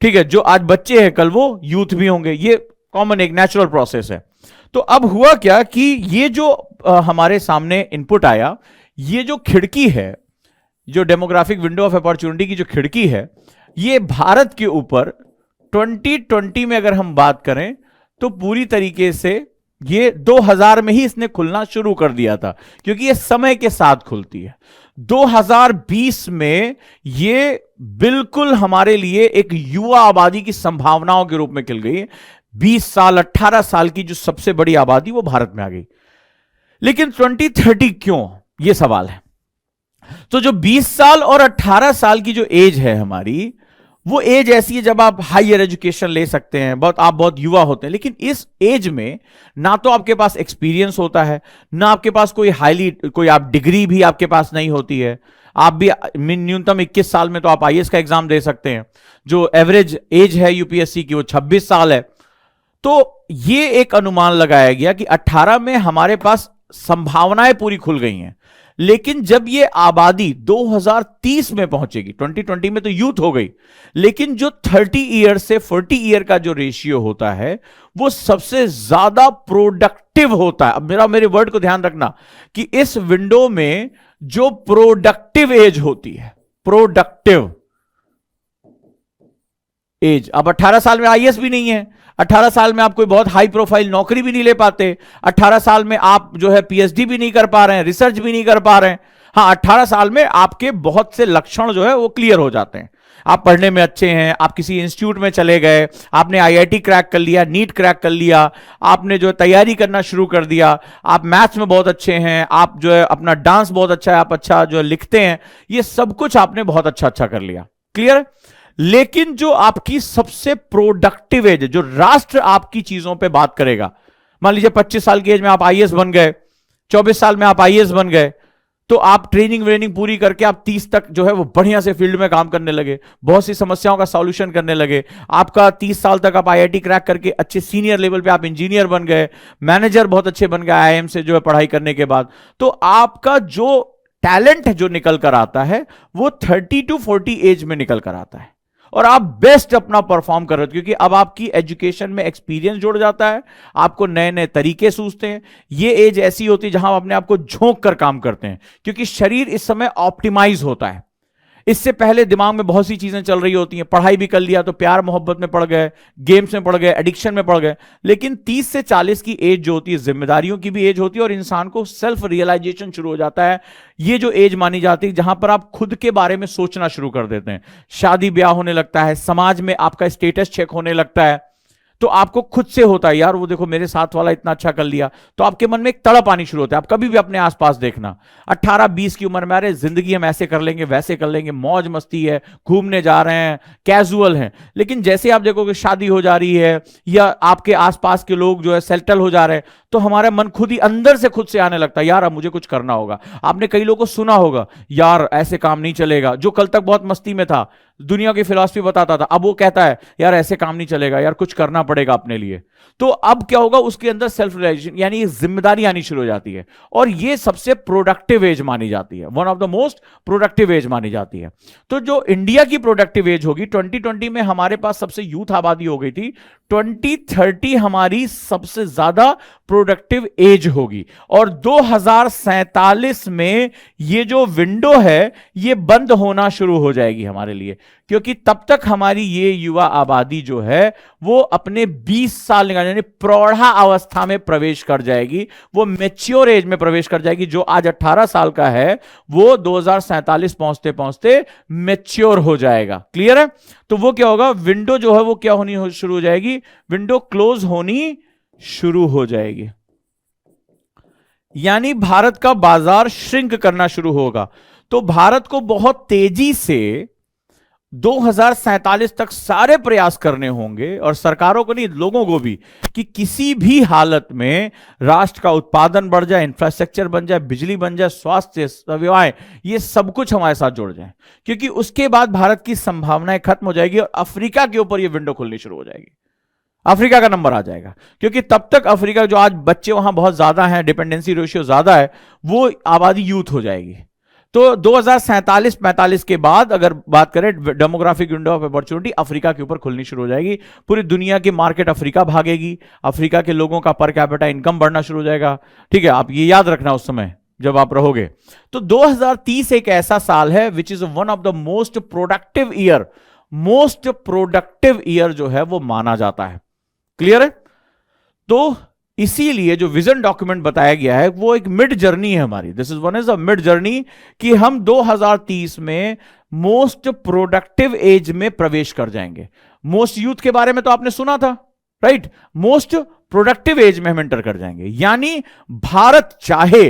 ठीक है, जो आज बच्चे हैं कल वो यूथ भी होंगे। ये कॉमन एक नेचुरल प्रोसेस है। तो अब हुआ क्या कि ये जो हमारे सामने इनपुट आया, ये जो खिड़की है, जो डेमोग्राफिक विंडो ऑफ अपॉर्चुनिटी की जो खिड़की है, ये भारत के ऊपर 2020 में अगर हम बात करें तो पूरी तरीके से ये 2000 में ही इसने खुलना शुरू कर दिया था, क्योंकि ये समय के साथ खुलती है। 2020 में ये बिल्कुल हमारे लिए एक युवा आबादी की संभावनाओं के रूप में खिल गई। 20 साल 18 साल की जो सबसे बड़ी आबादी वो भारत में आ गई। लेकिन 2030 क्यों, ये सवाल है। तो जो 20 साल और 18 साल की जो एज है हमारी, वो एज ऐसी है जब आप हायर एजुकेशन ले सकते हैं, आप बहुत युवा होते हैं। लेकिन इस एज में ना तो आपके पास एक्सपीरियंस होता है, ना आपके पास कोई आप डिग्री भी आपके पास नहीं होती है। आप भी न्यूनतम 21 साल में तो आप आईएएस का एग्जाम दे सकते हैं। जो एवरेज एज है यूपीएससी की वो 26 साल है। तो ये एक अनुमान लगाया गया कि 18 में हमारे पास संभावनाएं पूरी खुल गई हैं। लेकिन जब ये आबादी 2030 में पहुंचेगी, 2020 में तो यूथ हो गई, लेकिन जो 30 ईयर से 40 ईयर का जो रेशियो होता है वो सबसे ज्यादा प्रोडक्टिव होता है। अब मेरे वर्ड को ध्यान रखना कि इस विंडो में जो प्रोडक्टिव एज होती है, प्रोडक्टिव एज, अब 18 साल में आईएएस भी नहीं है, 18 साल में आप कोई बहुत हाई प्रोफाइल नौकरी भी नहीं ले पाते, 18 साल में आप जो है पीएचडी भी नहीं कर पा रहे हैं, रिसर्च भी नहीं कर पा रहे हैं। हाँ, 18 साल में आपके बहुत से लक्षण जो है वो क्लियर हो जाते हैं। आप पढ़ने में अच्छे हैं, आप किसी इंस्टीट्यूट में चले गए, आपने आईआईटी क्रैक कर लिया, नीट क्रैक कर लिया, आपने जो है तैयारी करना शुरू कर दिया, आप मैथ्स में बहुत अच्छे हैं, आप जो है अपना डांस बहुत अच्छा है, आप अच्छा जो है लिखते हैं, ये सब कुछ आपने बहुत अच्छा कर लिया। क्लियर? लेकिन जो आपकी सबसे प्रोडक्टिव एज है, जो राष्ट्र आपकी चीजों पे बात करेगा, मान लीजिए 25 साल की एज में आप आईएएस बन गए, 24 साल में आप आईएएस बन गए, तो आप ट्रेनिंग व्रेनिंग पूरी करके आप 30 तक जो है वो बढ़िया से फील्ड में काम करने लगे, बहुत सी समस्याओं का सॉल्यूशन करने लगे। आपका 30 साल तक आप आईआईटी क्रैक करके अच्छे सीनियर लेवल पे आप इंजीनियर बन गए, मैनेजर बहुत अच्छे बन गए आईआईएम से जो है पढ़ाई करने के बाद। तो आपका जो टैलेंट है जो निकल कर आता है वो 30 to 40 एज में निकल कर आता है, और आप बेस्ट अपना परफॉर्म कर रहे हो, क्योंकि अब आपकी एजुकेशन में एक्सपीरियंस जुड़ जाता है, आपको नए नए तरीके सूझते हैं। ये एज ऐसी होती है जहां आप अपने आप को झोंक कर काम करते हैं, क्योंकि शरीर इस समय ऑप्टिमाइज होता है। इससे पहले दिमाग में बहुत सी चीजें चल रही होती हैं, पढ़ाई भी कर लिया तो प्यार मोहब्बत में पड़ गए, गेम्स में पड़ गए, एडिक्शन में पड़ गए। लेकिन 30 से 40 की एज जो होती है जिम्मेदारियों की भी एज होती है, और इंसान को सेल्फ रियलाइजेशन शुरू हो जाता है। ये जो एज मानी जाती है जहां पर आप खुद के बारे में सोचना शुरू कर देते हैं, शादी ब्याह होने लगता है, समाज में आपका स्टेटस चेक होने लगता है, तो आपको खुद से होता है यार वो देखो मेरे साथ वाला इतना अच्छा कर लिया, तो आपके मन में एक तड़प आनी शुरू होता है। आप कभी भी अपने आसपास देखना 18-20 की उम्र में, अरे जिंदगी हम ऐसे कर लेंगे वैसे कर लेंगे, मौज मस्ती है, घूमने जा रहे हैं, कैजुअल हैं। लेकिन जैसे आप देखोगे शादी हो जा रही है या आपके आसपास के लोग जो है सेटल हो जा रहे हैं, तो हमारा मन खुद ही अंदर से खुद से आने लगता है यार अब मुझे कुछ करना होगा। आपने कई लोगों को सुना होगा यार ऐसे काम नहीं चलेगा, जो कल तक बहुत मस्ती में था, दुनिया की फिलॉसफी बताता था, अब वो कहता है यार ऐसे काम नहीं चलेगा, यार कुछ करना पड़ेगा अपने लिए। तो अब क्या होगा, उसके अंदर सेल्फ रियलाइजेशन यानी जिम्मेदारी आनी शुरू हो जाती है, और ये सबसे प्रोडक्टिव एज मानी जाती है, one of the most productive age मानी जाती है। तो जो इंडिया की प्रोडक्टिव एज होगी 2020 में, हमारे पास सबसे यूथ आबादी हो गई थी, 2030 हमारी सबसे ज्यादा प्रोडक्टिव एज होगी, और 2047 में ये जो विंडो है ये बंद होना शुरू हो जाएगी हमारे लिए, क्योंकि तब तक हमारी ये युवा आबादी जो है वो अपने 20 साल निकाल यानी प्रौढ़ा अवस्था में प्रवेश कर जाएगी, वो मैच्योर एज में प्रवेश कर जाएगी। जो आज 18 साल का है वो 2047 पहुंचते पहुंचते मैच्योर हो जाएगा। क्लियर है? तो वो क्या होगा, विंडो जो है वो क्या होनी शुरू हो जाएगी, विंडो क्लोज होनी शुरू हो जाएगी, यानी भारत का बाजार श्रिंक करना शुरू होगा। तो भारत को बहुत तेजी से 2047 तक सारे प्रयास करने होंगे, और सरकारों को नहीं लोगों को भी, कि किसी भी हालत में राष्ट्र का उत्पादन बढ़ जाए, इंफ्रास्ट्रक्चर बन जाए, बिजली बन जाए, स्वास्थ्य सेवाएं, ये सब कुछ हमारे साथ जुड़ जाए, क्योंकि उसके बाद भारत की संभावनाएं खत्म हो जाएगी और अफ्रीका के ऊपर ये विंडो खुलनी शुरू हो जाएगी। अफ्रीका का नंबर आ जाएगा, क्योंकि तब तक अफ्रीका जो आज बच्चे वहां बहुत ज्यादा हैं, डिपेंडेंसी रेशियो ज्यादा है, वो आबादी यूथ हो जाएगी। तो 2047-45 के बाद अगर बात करें demographic window of opportunity, Africa के ऊपर खुलनी शुरू हो जाएगी। पूरी दुनिया की मार्केट अफ्रीका भागेगी, अफ्रीका के लोगों का पर कैपिटा इनकम बढ़ना शुरू हो जाएगा। ठीक है, आप ये याद रखना उस समय जब आप रहोगे। तो 2030 एक ऐसा साल है which is one of the most productive year, most productive year जो है वो माना जाता है। क्लियर है? तो इसीलिए जो विजन डॉक्यूमेंट बताया गया है वो एक मिड जर्नी है हमारी, this is one is a mid journey, कि हम 2030 में मोस्ट प्रोडक्टिव एज में प्रवेश कर जाएंगे। मोस्ट यूथ के बारे में तो आपने सुना था, राइट? मोस्ट प्रोडक्टिव एज में हम एंटर कर जाएंगे, यानी भारत चाहे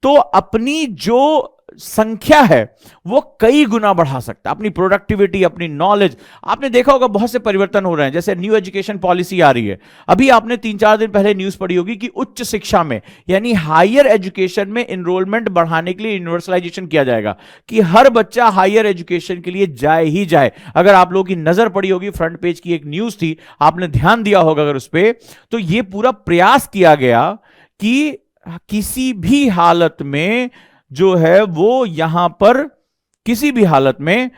तो अपनी जो संख्या है वो कई गुना बढ़ा सकता है, अपनी प्रोडक्टिविटी, अपनी नॉलेज। आपने देखा होगा बहुत से परिवर्तन हो रहे हैं, जैसे न्यू एजुकेशन पॉलिसी आ रही है। अभी आपने 3-4 दिन पहले न्यूज पढ़ी होगी कि उच्च शिक्षा में यानी हायर एजुकेशन में एनरोलमेंट बढ़ाने के लिए यूनिवर्सलाइजेशन किया जाएगा, कि हर बच्चा हायर एजुकेशन के लिए जाए ही जाए। अगर आप लोगों की नजर पड़ी होगी, फ्रंट पेज की एक न्यूज थी, आपने ध्यान दिया होगा अगर उस पर, तो यह पूरा प्रयास किया गया कि किसी भी हालत में जो है वो यहां पर किसी भी हालत में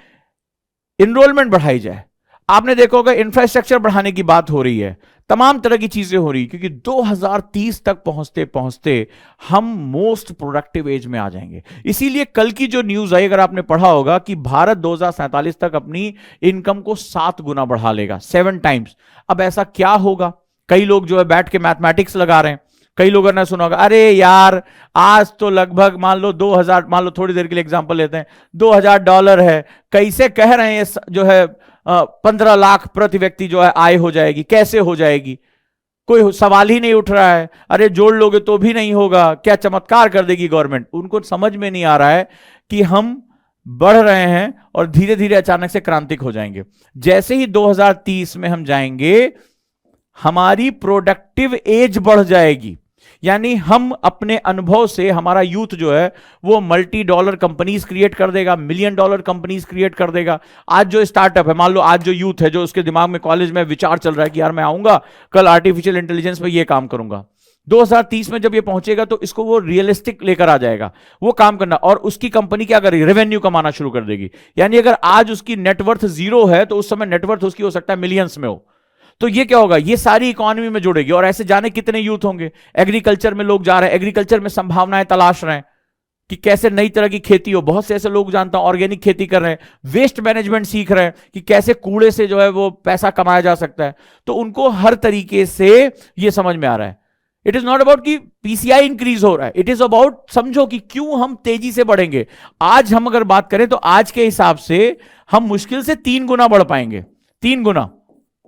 एनरोलमेंट बढ़ाई जाए। आपने देखा होगा इंफ्रास्ट्रक्चर बढ़ाने की बात हो रही है, तमाम तरह की चीजें हो रही, क्योंकि 2030 तक पहुंचते पहुंचते हम मोस्ट प्रोडक्टिव एज में आ जाएंगे। इसीलिए कल की जो न्यूज आई, अगर आपने पढ़ा होगा, कि भारत 2047 तक अपनी इनकम को 7 गुना बढ़ा लेगा, 7 टाइम्स। अब ऐसा क्या होगा? कई लोग जो है बैठ के मैथमेटिक्स लगा रहे हैं। कई लोगों ने सुना होगा, अरे यार आज तो लगभग मान लो 2000, मान लो थोड़ी देर के लिए एग्जांपल लेते हैं, $2000 है, कैसे कह रहे हैं जो है 15 लाख प्रति व्यक्ति जो है आय हो जाएगी, कैसे हो जाएगी? कोई सवाल ही नहीं उठ रहा है। अरे जोड़ लोगे तो भी नहीं होगा, क्या चमत्कार कर देगी गवर्नमेंट? उनको समझ में नहीं आ रहा है कि हम बढ़ रहे हैं और धीरे धीरे अचानक से क्रांतिक हो जाएंगे। जैसे ही 2030 में हम जाएंगे, हमारी प्रोडक्टिव एज बढ़ जाएगी, यानी हम अपने अनुभव से हमारा यूथ जो है वो मल्टी डॉलर कंपनीज क्रिएट कर देगा, मिलियन डॉलर कंपनीज क्रिएट कर देगा। आज जो स्टार्टअप है, मान लो आज जो यूथ है, जो उसके दिमाग में कॉलेज में विचार चल रहा है कि यार मैं आऊंगा कल आर्टिफिशियल इंटेलिजेंस पे ये काम करूंगा, 2030 में जब ये पहुंचेगा तो इसको वो रियलिस्टिक लेकर आ जाएगा, वो काम करना, और उसकी कंपनी क्या करेगी, रेवेन्यू कमाना शुरू कर देगी। यानी अगर आज उसकी नेटवर्थ 0 है तो उस समय नेटवर्थ उसकी हो सकता है मिलियंस में हो। तो ये क्या होगा, ये सारी इकोनॉमी में जुड़ेगी। और ऐसे जाने कितने यूथ होंगे, एग्रीकल्चर में लोग जा रहे हैं, एग्रीकल्चर में संभावनाएं तलाश रहे हैं कि कैसे नई तरह की खेती हो। बहुत से ऐसे लोग जानता हूं ऑर्गेनिक खेती कर रहे हैं, वेस्ट मैनेजमेंट सीख रहे हैं कि कैसे कूड़े से जो है वो पैसा कमाया जा सकता है। तो उनको हर तरीके से ये समझ में आ रहा है। इट इज नॉट अबाउट कि पीसीआई इंक्रीज हो रहा है, इट इज अबाउट समझो कि क्यों हम तेजी से बढ़ेंगे। आज हम अगर बात करें तो आज के हिसाब से हम मुश्किल से 3 गुना बढ़ पाएंगे, 3 गुना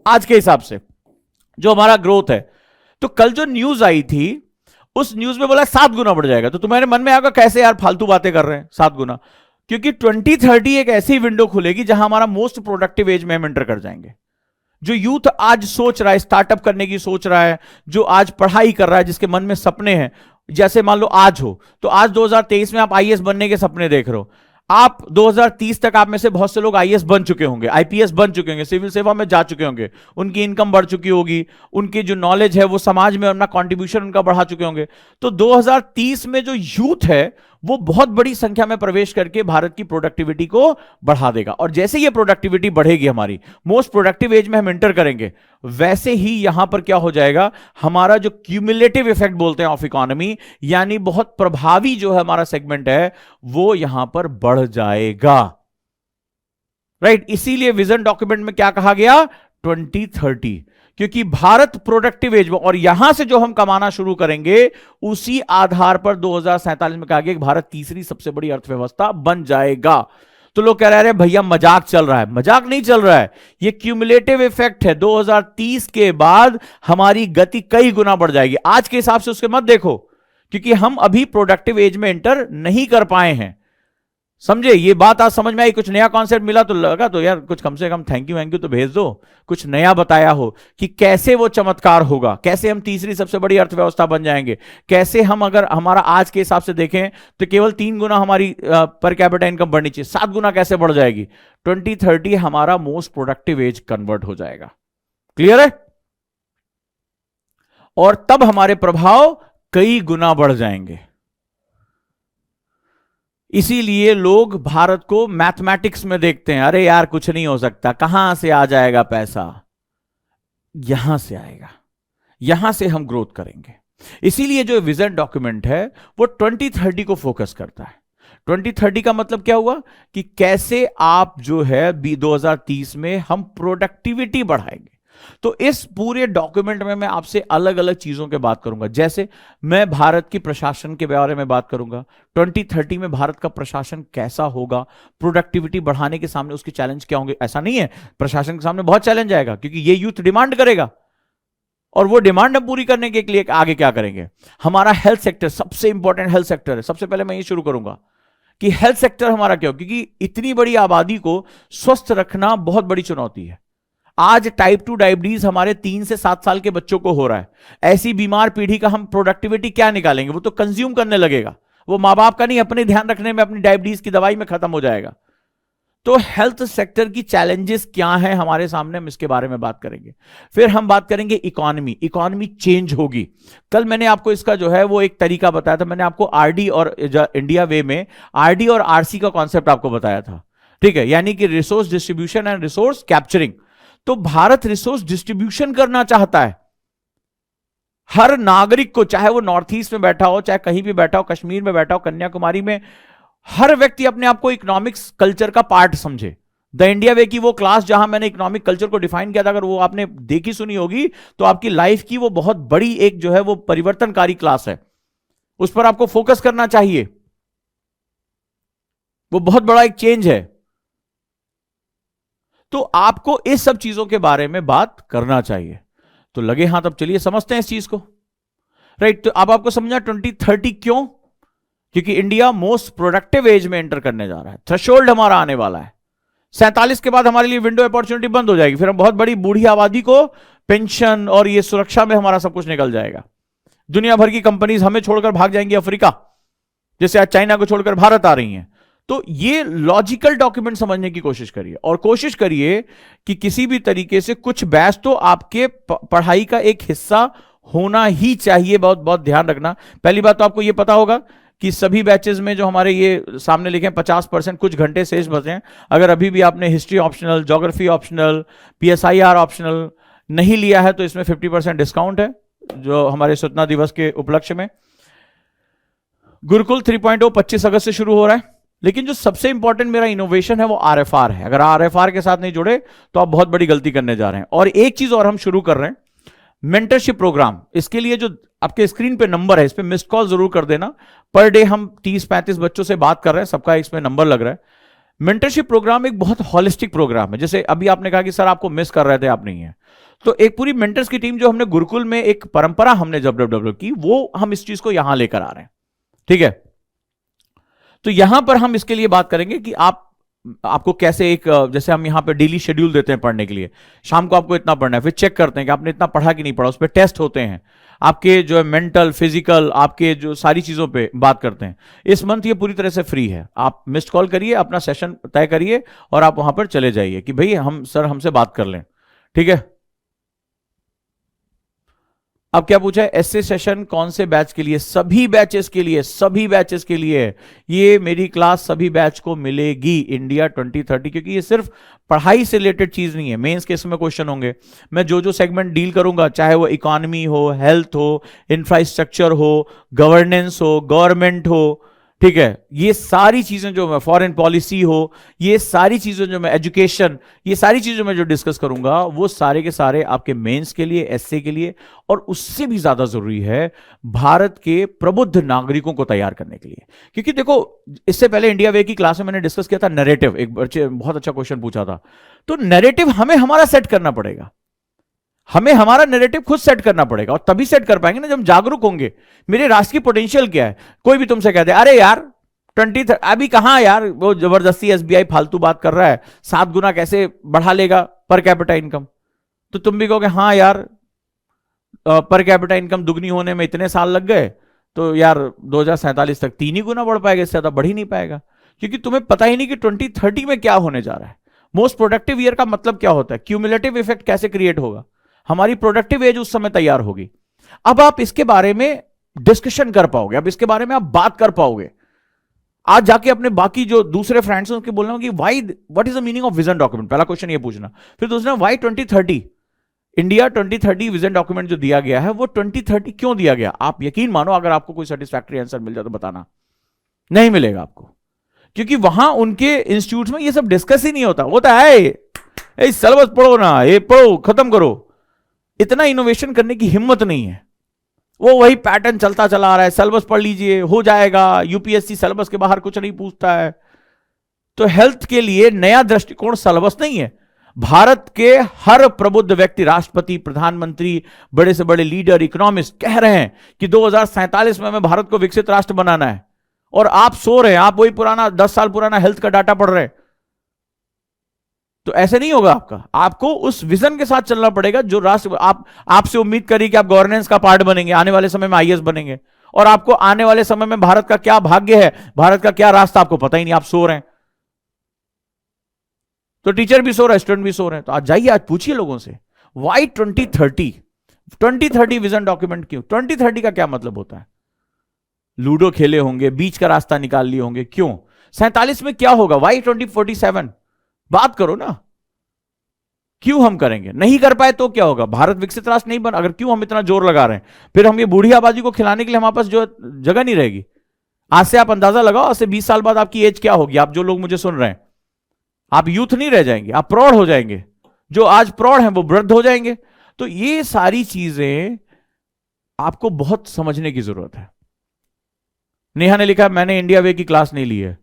आज के हिसाब से जो हमारा ग्रोथ है। तो कल जो न्यूज आई थी उस न्यूज में बोला 7 गुना बढ़ जाएगा। तो तुम्हारे मन में आएगा कैसे यार फालतू बातें कर रहे हैं 7 गुना, क्योंकि 2030 एक ऐसी विंडो खुलेगी जहां हमारा मोस्ट प्रोडक्टिव एज में हम एंटर कर जाएंगे। जो यूथ आज सोच रहा है, स्टार्टअप करने की सोच रहा है, जो आज पढ़ाई कर रहा है, जिसके मन में सपने हैं, जैसे मान लो आज हो तो आज 2023 में आप आईएएस बनने के सपने देख रहे हो, आप 2030 तक आप में से बहुत से लोग आईएएस बन चुके होंगे, आईपीएस बन चुके होंगे, सिविल सेवा में जा चुके होंगे, उनकी इनकम बढ़ चुकी होगी, उनकी जो नॉलेज है वो समाज में अपना कंट्रीब्यूशन उनका बढ़ा चुके होंगे। तो 2030 में जो यूथ है वो बहुत बड़ी संख्या में प्रवेश करके भारत की प्रोडक्टिविटी को बढ़ा देगा। और जैसे ये प्रोडक्टिविटी बढ़ेगी, हमारी मोस्ट प्रोडक्टिव एज में हम एंटर करेंगे, वैसे ही यहां पर क्या हो जाएगा, हमारा जो क्यूमुलेटिव इफेक्ट बोलते हैं ऑफ इकोनॉमी, यानी बहुत प्रभावी जो है हमारा सेगमेंट है, वो यहां पर बढ़ जाएगा। राइट, इसीलिए विजन डॉक्यूमेंट में क्या कहा गया, 2030, क्योंकि भारत प्रोडक्टिव एज में, और यहां से जो हम कमाना शुरू करेंगे उसी आधार पर 2047 में कहा गया कि भारत तीसरी सबसे बड़ी अर्थव्यवस्था बन जाएगा। तो लोग कह रहे हैं भैया मजाक चल रहा है, मजाक नहीं चल रहा है, ये क्यूमुलेटिव इफेक्ट है। 2030 के बाद हमारी गति कई गुना बढ़ जाएगी। आज के हिसाब से उसके मत देखो, क्योंकि हम अभी प्रोडक्टिव एज में एंटर नहीं कर पाए हैं। समझे, ये बात आज समझ में आई, कुछ नया कॉन्सेप्ट मिला तो लगा तो यार कुछ कम से कम थैंक यू तो भेज दो, कुछ नया बताया हो कि कैसे वो चमत्कार होगा, कैसे हम तीसरी सबसे बड़ी अर्थव्यवस्था बन जाएंगे, कैसे हम अगर हमारा आज के हिसाब से देखें तो केवल 3 गुना हमारी पर कैपिटा इनकम बढ़नी चाहिए, 7 गुना कैसे बढ़ जाएगी। 2030 हमारा मोस्ट प्रोडक्टिव एज कन्वर्ट हो जाएगा। क्लियर है, और तब हमारे प्रभाव कई गुना बढ़ जाएंगे। इसीलिए लोग भारत को मैथमेटिक्स में देखते हैं, अरे यार कुछ नहीं हो सकता, कहां से आ जाएगा पैसा, यहां से आएगा, यहां से हम ग्रोथ करेंगे। इसीलिए जो विजन डॉक्यूमेंट है वो 2030 को फोकस करता है। 2030 का मतलब क्या हुआ कि कैसे आप जो है 2030 में हम प्रोडक्टिविटी बढ़ाएंगे। तो इस पूरे डॉक्यूमेंट में मैं आपसे अलग अलग चीजों के बात करूंगा। जैसे मैं भारत की प्रशासन के बारे में बात करूंगा, 2030 में भारत का प्रशासन कैसा होगा, प्रोडक्टिविटी बढ़ाने के सामने उसके चैलेंज क्या होंगे। ऐसा नहीं है, प्रशासन के सामने बहुत चैलेंज आएगा, क्योंकि ये यूथ डिमांड करेगा, और वो डिमांड हम पूरी करने के लिए आगे क्या करेंगे। हमारा हेल्थ सेक्टर सबसे इंपॉर्टेंट हेल्थ सेक्टर है। सबसे पहले मैं ये शुरू करूंगा कि हेल्थ सेक्टर हमारा क्या हो, क्योंकि इतनी बड़ी आबादी को स्वस्थ रखना बहुत बड़ी चुनौती है। आज टाइप 2 डायबिटीज हमारे 3 से 7 साल के बच्चों को हो रहा है। ऐसी बीमार पीढ़ी का हम प्रोडक्टिविटी क्या निकालेंगे, वो तो कंज्यूम करने लगेगा, वो मां बाप का नहीं अपने ध्यान रखने में, अपनी डायबिटीज की दवाई में खत्म हो जाएगा। तो हेल्थ सेक्टर की चैलेंजेस क्या हैं हमारे सामने, हम इसके बारे में बात करेंगे। फिर हम बात करेंगे इकोनॉमी, इकोनॉमी चेंज होगी। कल मैंने आपको इसका जो है वो एक तरीका बताया था, मैंने आपको आरडी और इंडिया वे में आरडी और आरसी का कॉन्सेप्ट आपको बताया था, ठीक है, यानी कि resource distribution and resource capturing. तो भारत रिसोर्स डिस्ट्रीब्यूशन करना चाहता है। हर नागरिक को, चाहे वो नॉर्थ ईस्ट में बैठा हो, चाहे कहीं भी बैठा हो, कश्मीर में बैठा हो, कन्याकुमारी में, हर व्यक्ति अपने आप को इकोनॉमिक्स कल्चर का पार्ट समझे। द इंडिया वे की वो क्लास जहां मैंने इकोनॉमिक कल्चर को डिफाइन किया था, अगर वो आपने देखी सुनी होगी तो आपकी लाइफ की वो बहुत बड़ी एक जो है वो परिवर्तनकारी क्लास है, उस पर आपको फोकस करना चाहिए। वो बहुत बड़ा एक चेंज है। तो आपको इस सब चीजों के बारे में बात करना चाहिए। तो लगे हाथ, अब चलिए समझते हैं इस चीज को। राइट, तो अब आपको समझा 2030 क्यों, क्योंकि इंडिया मोस्ट प्रोडक्टिव एज में एंटर करने जा रहा है। थ्रेशोल्ड हमारा आने वाला है 47 के बाद, हमारे लिए विंडो अपॉर्चुनिटी बंद हो जाएगी। फिर हम बहुत बड़ी बूढ़ी आबादी को पेंशन और ये सुरक्षा में हमारा सब कुछ निकल जाएगा। दुनिया भर की कंपनीज हमें छोड़कर भाग जाएंगी अफ्रीका, जैसे आज चाइना को छोड़कर भारत आ रही हैं। तो ये लॉजिकल डॉक्यूमेंट समझने की कोशिश करिए, और कोशिश करिए कि किसी भी तरीके से कुछ बैच तो आपके पढ़ाई का एक हिस्सा होना ही चाहिए। बहुत बहुत ध्यान रखना। पहली बात तो आपको ये पता होगा कि सभी बैचेस में जो हमारे ये सामने लिखे हैं 50% कुछ घंटे शेष बचे हैं। अगर अभी भी आपने history optional, geography optional, PSIR optional नहीं लिया है तो इसमें 50% डिस्काउंट है, जो हमारे स्वतंत्रता दिवस के उपलक्ष्य में। गुरुकुल 3.0 25 अगस्त से शुरू हो रहा है। लेकिन जो सबसे इंपॉर्टेंट मेरा इनोवेशन है वो RFR है। अगर RFR के साथ नहीं जुड़े तो आप बहुत बड़ी गलती करने जा रहे हैं। और एक चीज और हम शुरू कर रहे हैं, मेंटरशिप प्रोग्राम। इसके लिए जो आपके स्क्रीन पे नंबर है, इस पे मिस्ड कॉल जरूर कर देना। पर डे हम 30-35 बच्चों से बात कर रहे हैं, सबका इसमें नंबर लग रहा है। मेंटरशिप प्रोग्राम एक बहुत हॉलिस्टिक प्रोग्राम है। जैसे अभी आपने कहा कि सर आपको मिस कर रहे थे, आप नहीं है, तो एक पूरी मेंटर्स की टीम जो हमने गुरुकुल में एक परंपरा हमने जब डेवलप की, वो हम इस चीज को यहां लेकर आ रहे हैं। ठीक है, तो यहां पर हम इसके लिए बात करेंगे कि आपको कैसे एक, जैसे हम यहां पे डेली शेड्यूल देते हैं पढ़ने के लिए, शाम को आपको इतना पढ़ना है, फिर चेक करते हैं कि आपने इतना पढ़ा कि नहीं पढ़ा, उस पर टेस्ट होते हैं आपके, जो है मेंटल, फिजिकल, आपके जो सारी चीजों पे बात करते हैं। इस मंथ ये पूरी तरह से फ्री है। आप मिस्ड कॉल करिए, अपना सेशन तय करिए और आप वहां पर चले जाइए कि भाई हम सर हमसे बात कर लें। ठीक है, अब क्या पूछा है, एसए सेशन कौन से बैच के लिए? सभी बैचेस के लिए, सभी बैचेस के लिए ये मेरी क्लास सभी बैच को मिलेगी इंडिया 2030, क्योंकि ये सिर्फ पढ़ाई से रिलेटेड चीज नहीं है। मेंस के इसमें क्वेश्चन होंगे, मैं जो जो सेगमेंट डील करूंगा, चाहे वो इकोनॉमी हो, हेल्थ हो, इंफ्रास्ट्रक्चर हो, गवर्नेंस हो, गवर्नमेंट हो, ठीक है, ये सारी चीजें जो मैं, फॉरेन पॉलिसी हो, ये सारी चीजें जो मैं, एजुकेशन, ये सारी चीजें मैं जो डिस्कस करूंगा, वो सारे के सारे आपके मेंस के लिए, एसए के लिए, और उससे भी ज्यादा जरूरी है भारत के प्रबुद्ध नागरिकों को तैयार करने के लिए। क्योंकि देखो, इससे पहले इंडिया वे की क्लास में मैंने डिस्कस किया था नैरेटिव, एक बच्चे बहुत अच्छा क्वेश्चन पूछा था। तो नैरेटिव हमें हमारा सेट करना पड़ेगा, हमें हमारा नैरेटिव खुद सेट करना पड़ेगा, और तभी सेट कर पाएंगे ना जब हम जागरूक होंगे। मेरे राष्ट्र की पोटेंशियल क्या है? कोई भी तुमसे कहते अरे यार 20 अभी कहां यार, वो जबरदस्ती SBI फालतू बात कर रहा है, 7 गुना कैसे बढ़ा लेगा पर कैपिटा इनकम, तो तुम भी कहोगे हाँ यार पर कैपिटा इनकम दुगनी होने में इतने साल लग गए, तो यार 2047 तक 3 ही गुना बढ़ पाएगा, इससे ज्यादा बढ़ ही नहीं पाएगा। क्योंकि तुम्हें पता ही नहीं कि 2030 में क्या होने जा रहा है। मोस्ट प्रोडक्टिव ईयर का मतलब क्या होता है, क्यूमुलेटिव इफेक्ट कैसे क्रिएट होगा, हमारी प्रोडक्टिव एज उस समय तैयार होगी। अब आप इसके बारे में डिस्कशन कर पाओगे, अब इसके बारे में आप बात कर पाओगे। आज जाके अपने बाकी जो दूसरे फ्रेंड्स हैं उनके बोलना कि why, what is the meaning of vision document, पहला क्वेश्चन ये पूछना। फिर दूसरा, व्हाई 2030, इंडिया 2030 विजन डॉक्यूमेंट जो दिया गया है वो 2030 क्यों दिया गया? आप यकीन मानो, अगर आपको कोई सेटिस्फैक्टरी आंसर मिल जाए तो बताना, नहीं मिलेगा आपको, क्योंकि वहां उनके इंस्टीट्यूट में ये सब डिस्कस ही नहीं होता है सिलेबस पढ़ो ना, ये पढ़ो खत्म करो। इतना इनोवेशन करने की हिम्मत नहीं है, वो वही पैटर्न चलता चला आ रहा है, सिलेबस पढ़ लीजिए हो जाएगा, यूपीएससी सिलेबस के बाहर कुछ नहीं पूछता है। तो हेल्थ के लिए नया दृष्टिकोण सिलेबस नहीं है। भारत के हर प्रबुद्ध व्यक्ति, राष्ट्रपति, प्रधानमंत्री, बड़े से बड़े लीडर, इकोनॉमिस्ट कह रहे हैं कि 2047 में हमें भारत को विकसित राष्ट्र बनाना है, और आप सो रहे हैं, आप वही पुराना 10 साल पुराना हेल्थ का डाटा पढ़ रहे हैं। तो ऐसे नहीं होगा आपको उस विजन के साथ चलना पड़ेगा जो राष्ट्र आपसे उम्मीद करी कि आप गवर्नेंस का पार्ट बनेंगे, आने वाले समय में IAS बनेंगे, और आपको आने वाले समय में भारत का क्या भाग्य है, भारत का क्या रास्ता, आपको पता ही नहीं, आप सो रहे हैं। तो टीचर भी सो रहे हैं, स्टूडेंट भी सो रहे हैं। तो आज जाइए, आज पूछिए लोगों से, वाई 2030 विजन डॉक्यूमेंट क्यों? 2030 का क्या मतलब होता है? लूडो खेले होंगे, बीच का रास्ता निकाल लिए होंगे, क्यों? 47 में क्या होगा? वाई 2047 बात करो ना, क्यों हम करेंगे? नहीं कर पाए तो क्या होगा? भारत विकसित राष्ट्र नहीं बन, अगर क्यों हम इतना जोर लगा रहे हैं? फिर हम ये बूढ़ी आबादी को खिलाने के लिए हमारे पास जो जगह नहीं रहेगी। आज से आप अंदाजा लगाओ, आज से 20 साल बाद आपकी एज क्या होगी? आप जो लोग मुझे सुन रहे हैं, आप यूथ नहीं रह जाएंगे, आप प्रौढ़ हो जाएंगे। जो आज प्रौढ़ हैं वो वृद्ध हो जाएंगे। तो ये सारी चीजें आपको बहुत समझने की जरूरत है। नेहा ने लिखा, मैंने इंडिया वे की क्लास नहीं ली है।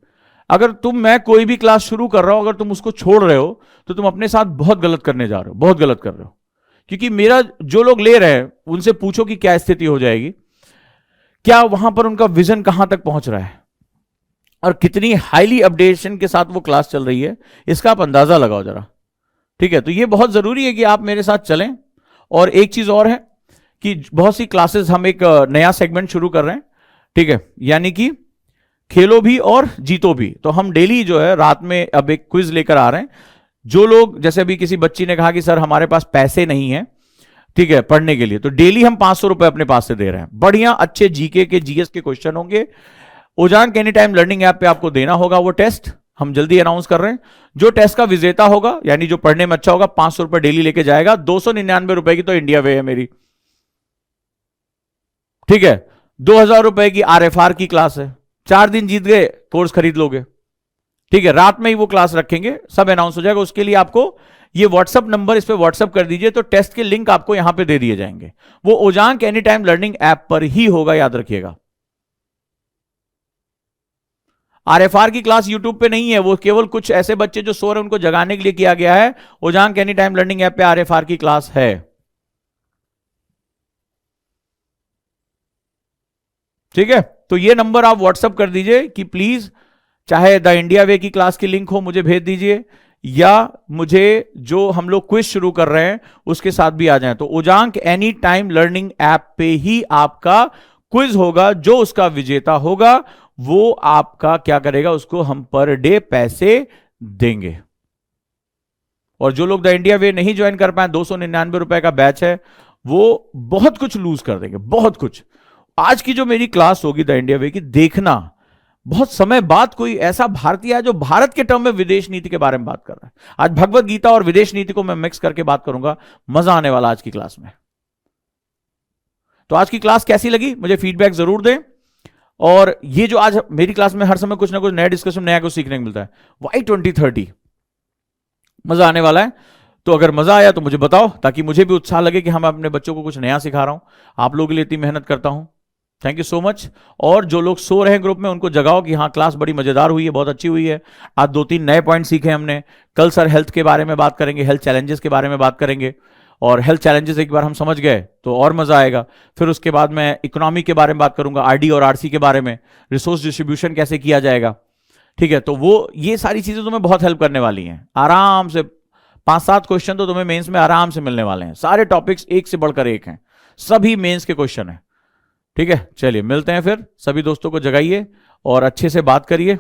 अगर मैं कोई भी क्लास शुरू कर रहा हूं, अगर तुम उसको छोड़ रहे हो तो तुम अपने साथ बहुत गलत करने जा रहे हो, बहुत गलत कर रहे हो। क्योंकि मेरा जो लोग ले रहे हैं उनसे पूछो कि क्या स्थिति हो जाएगी, क्या वहां पर उनका विजन कहां तक पहुंच रहा है, और कितनी हाईली अपडेशन के साथ वो क्लास चल रही है, इसका आप अंदाजा लगाओ जरा। ठीक है, तो ये बहुत जरूरी है कि आप मेरे साथ चलें। और एक चीज और है कि बहुत सी क्लासेस हम एक नया सेगमेंट शुरू कर रहे हैं, ठीक है, यानी कि खेलो भी और जीतो भी। तो हम डेली जो है रात में अब एक क्विज लेकर आ रहे हैं। जो लोग, जैसे अभी किसी बच्ची ने कहा कि सर हमारे पास पैसे नहीं है, ठीक है, पढ़ने के लिए, तो डेली हम 500 रुपए अपने पास से दे रहे हैं। बढ़िया अच्छे जीके के जीएस के क्वेश्चन होंगे। Ojaank any time learning app पे आपको देना होगा वो टेस्ट, हम जल्दी अनाउंस कर रहे हैं। जो टेस्ट का विजेता होगा, यानी जो पढ़ने में अच्छा होगा, 500 रुपए डेली लेके जाएगा। 299 रुपए की तो इंडिया वे है मेरी, ठीक है। 2000 रुपए की आरएफआर की क्लास है, 4 दिन जीत गए, कोर्स खरीद लोगे, ठीक है। रात में ही वो क्लास रखेंगे, सब अनाउंस हो जाएगा। उसके लिए आपको ये व्हाट्सअप नंबर, इस पे व्हाट्सअप कर दीजिए, तो टेस्ट के लिंक आपको यहां पे दे दिए जाएंगे। वो Ojaank any time learning app पर ही होगा, याद रखिएगा। आरएफआर की क्लास यूट्यूब पे नहीं है, वो केवल कुछ ऐसे बच्चे जो सो रहे हैं उनको जगाने के लिए किया गया है। Ojaank any time learning app पे आरएफआर की क्लास है, ठीक है। तो ये नंबर आप व्हाट्सअप कर दीजिए कि प्लीज, चाहे द इंडिया वे की क्लास की लिंक हो मुझे भेज दीजिए, या मुझे जो हम लोग क्विज शुरू कर रहे हैं उसके साथ भी आ जाएं। तो Ojaank any time learning app पे ही आपका क्विज होगा। जो उसका विजेता होगा वो आपका क्या करेगा, उसको हम पर डे पैसे देंगे। और जो लोग द इंडिया वे नहीं ज्वाइन कर पाए, 299 रुपए का बैच है, वो बहुत कुछ लूज कर देंगे, बहुत कुछ। आज की जो मेरी क्लास होगी द इंडिया वे की, देखना, बहुत समय बाद कोई ऐसा भारतीय है जो भारत के टर्म में विदेश नीति के बारे में बात कर रहा है। आज भगवत गीता और विदेश नीति को मैं मिक्स करके बात करूंगा, मजा आने वाला आज की क्लास में। तो आज की क्लास कैसी लगी मुझे फीडबैक जरूर दें। और ये जो आज मेरी क्लास में हर समय कुछ ना कुछ नया डिस्कशन, नया कुछ सीखने को मिलता है। वाई 2030 मजा आने वाला है। तो अगर मजा आया तो मुझे बताओ, ताकि मुझे भी उत्साह लगे कि हम अपने बच्चों को कुछ नया सिखा रहा हूं। आप लोगों के लिए इतनी मेहनत करता हूं, थैंक यू सो मच। और जो लोग सो रहे हैं ग्रुप में, उनको जगाओ कि हाँ क्लास बड़ी मजेदार हुई है, बहुत अच्छी हुई है। आज 2-3 नए पॉइंट सीखे हमने। कल सर हेल्थ के बारे में बात करेंगे, हेल्थ चैलेंजेस के बारे में बात करेंगे। और हेल्थ चैलेंजेस एक बार हम समझ गए तो और मजा आएगा। फिर उसके बाद मैं इकोनॉमी के बारे में बात करूंगा, आरडी और आरसी के बारे में, रिसोर्स डिस्ट्रीब्यूशन कैसे किया जाएगा, ठीक है। तो वो ये सारी चीजें तुम्हें बहुत हेल्प करने वाली हैं। आराम से 5-7 क्वेश्चन तो तुम्हें मेंस में आराम से मिलने वाले हैं। सारे टॉपिक्स एक से बढ़कर एक हैं, सभी मेंस के क्वेश्चन हैं, ठीक है। चलिए मिलते हैं फिर। सभी दोस्तों को जगाइए और अच्छे से बात करिए।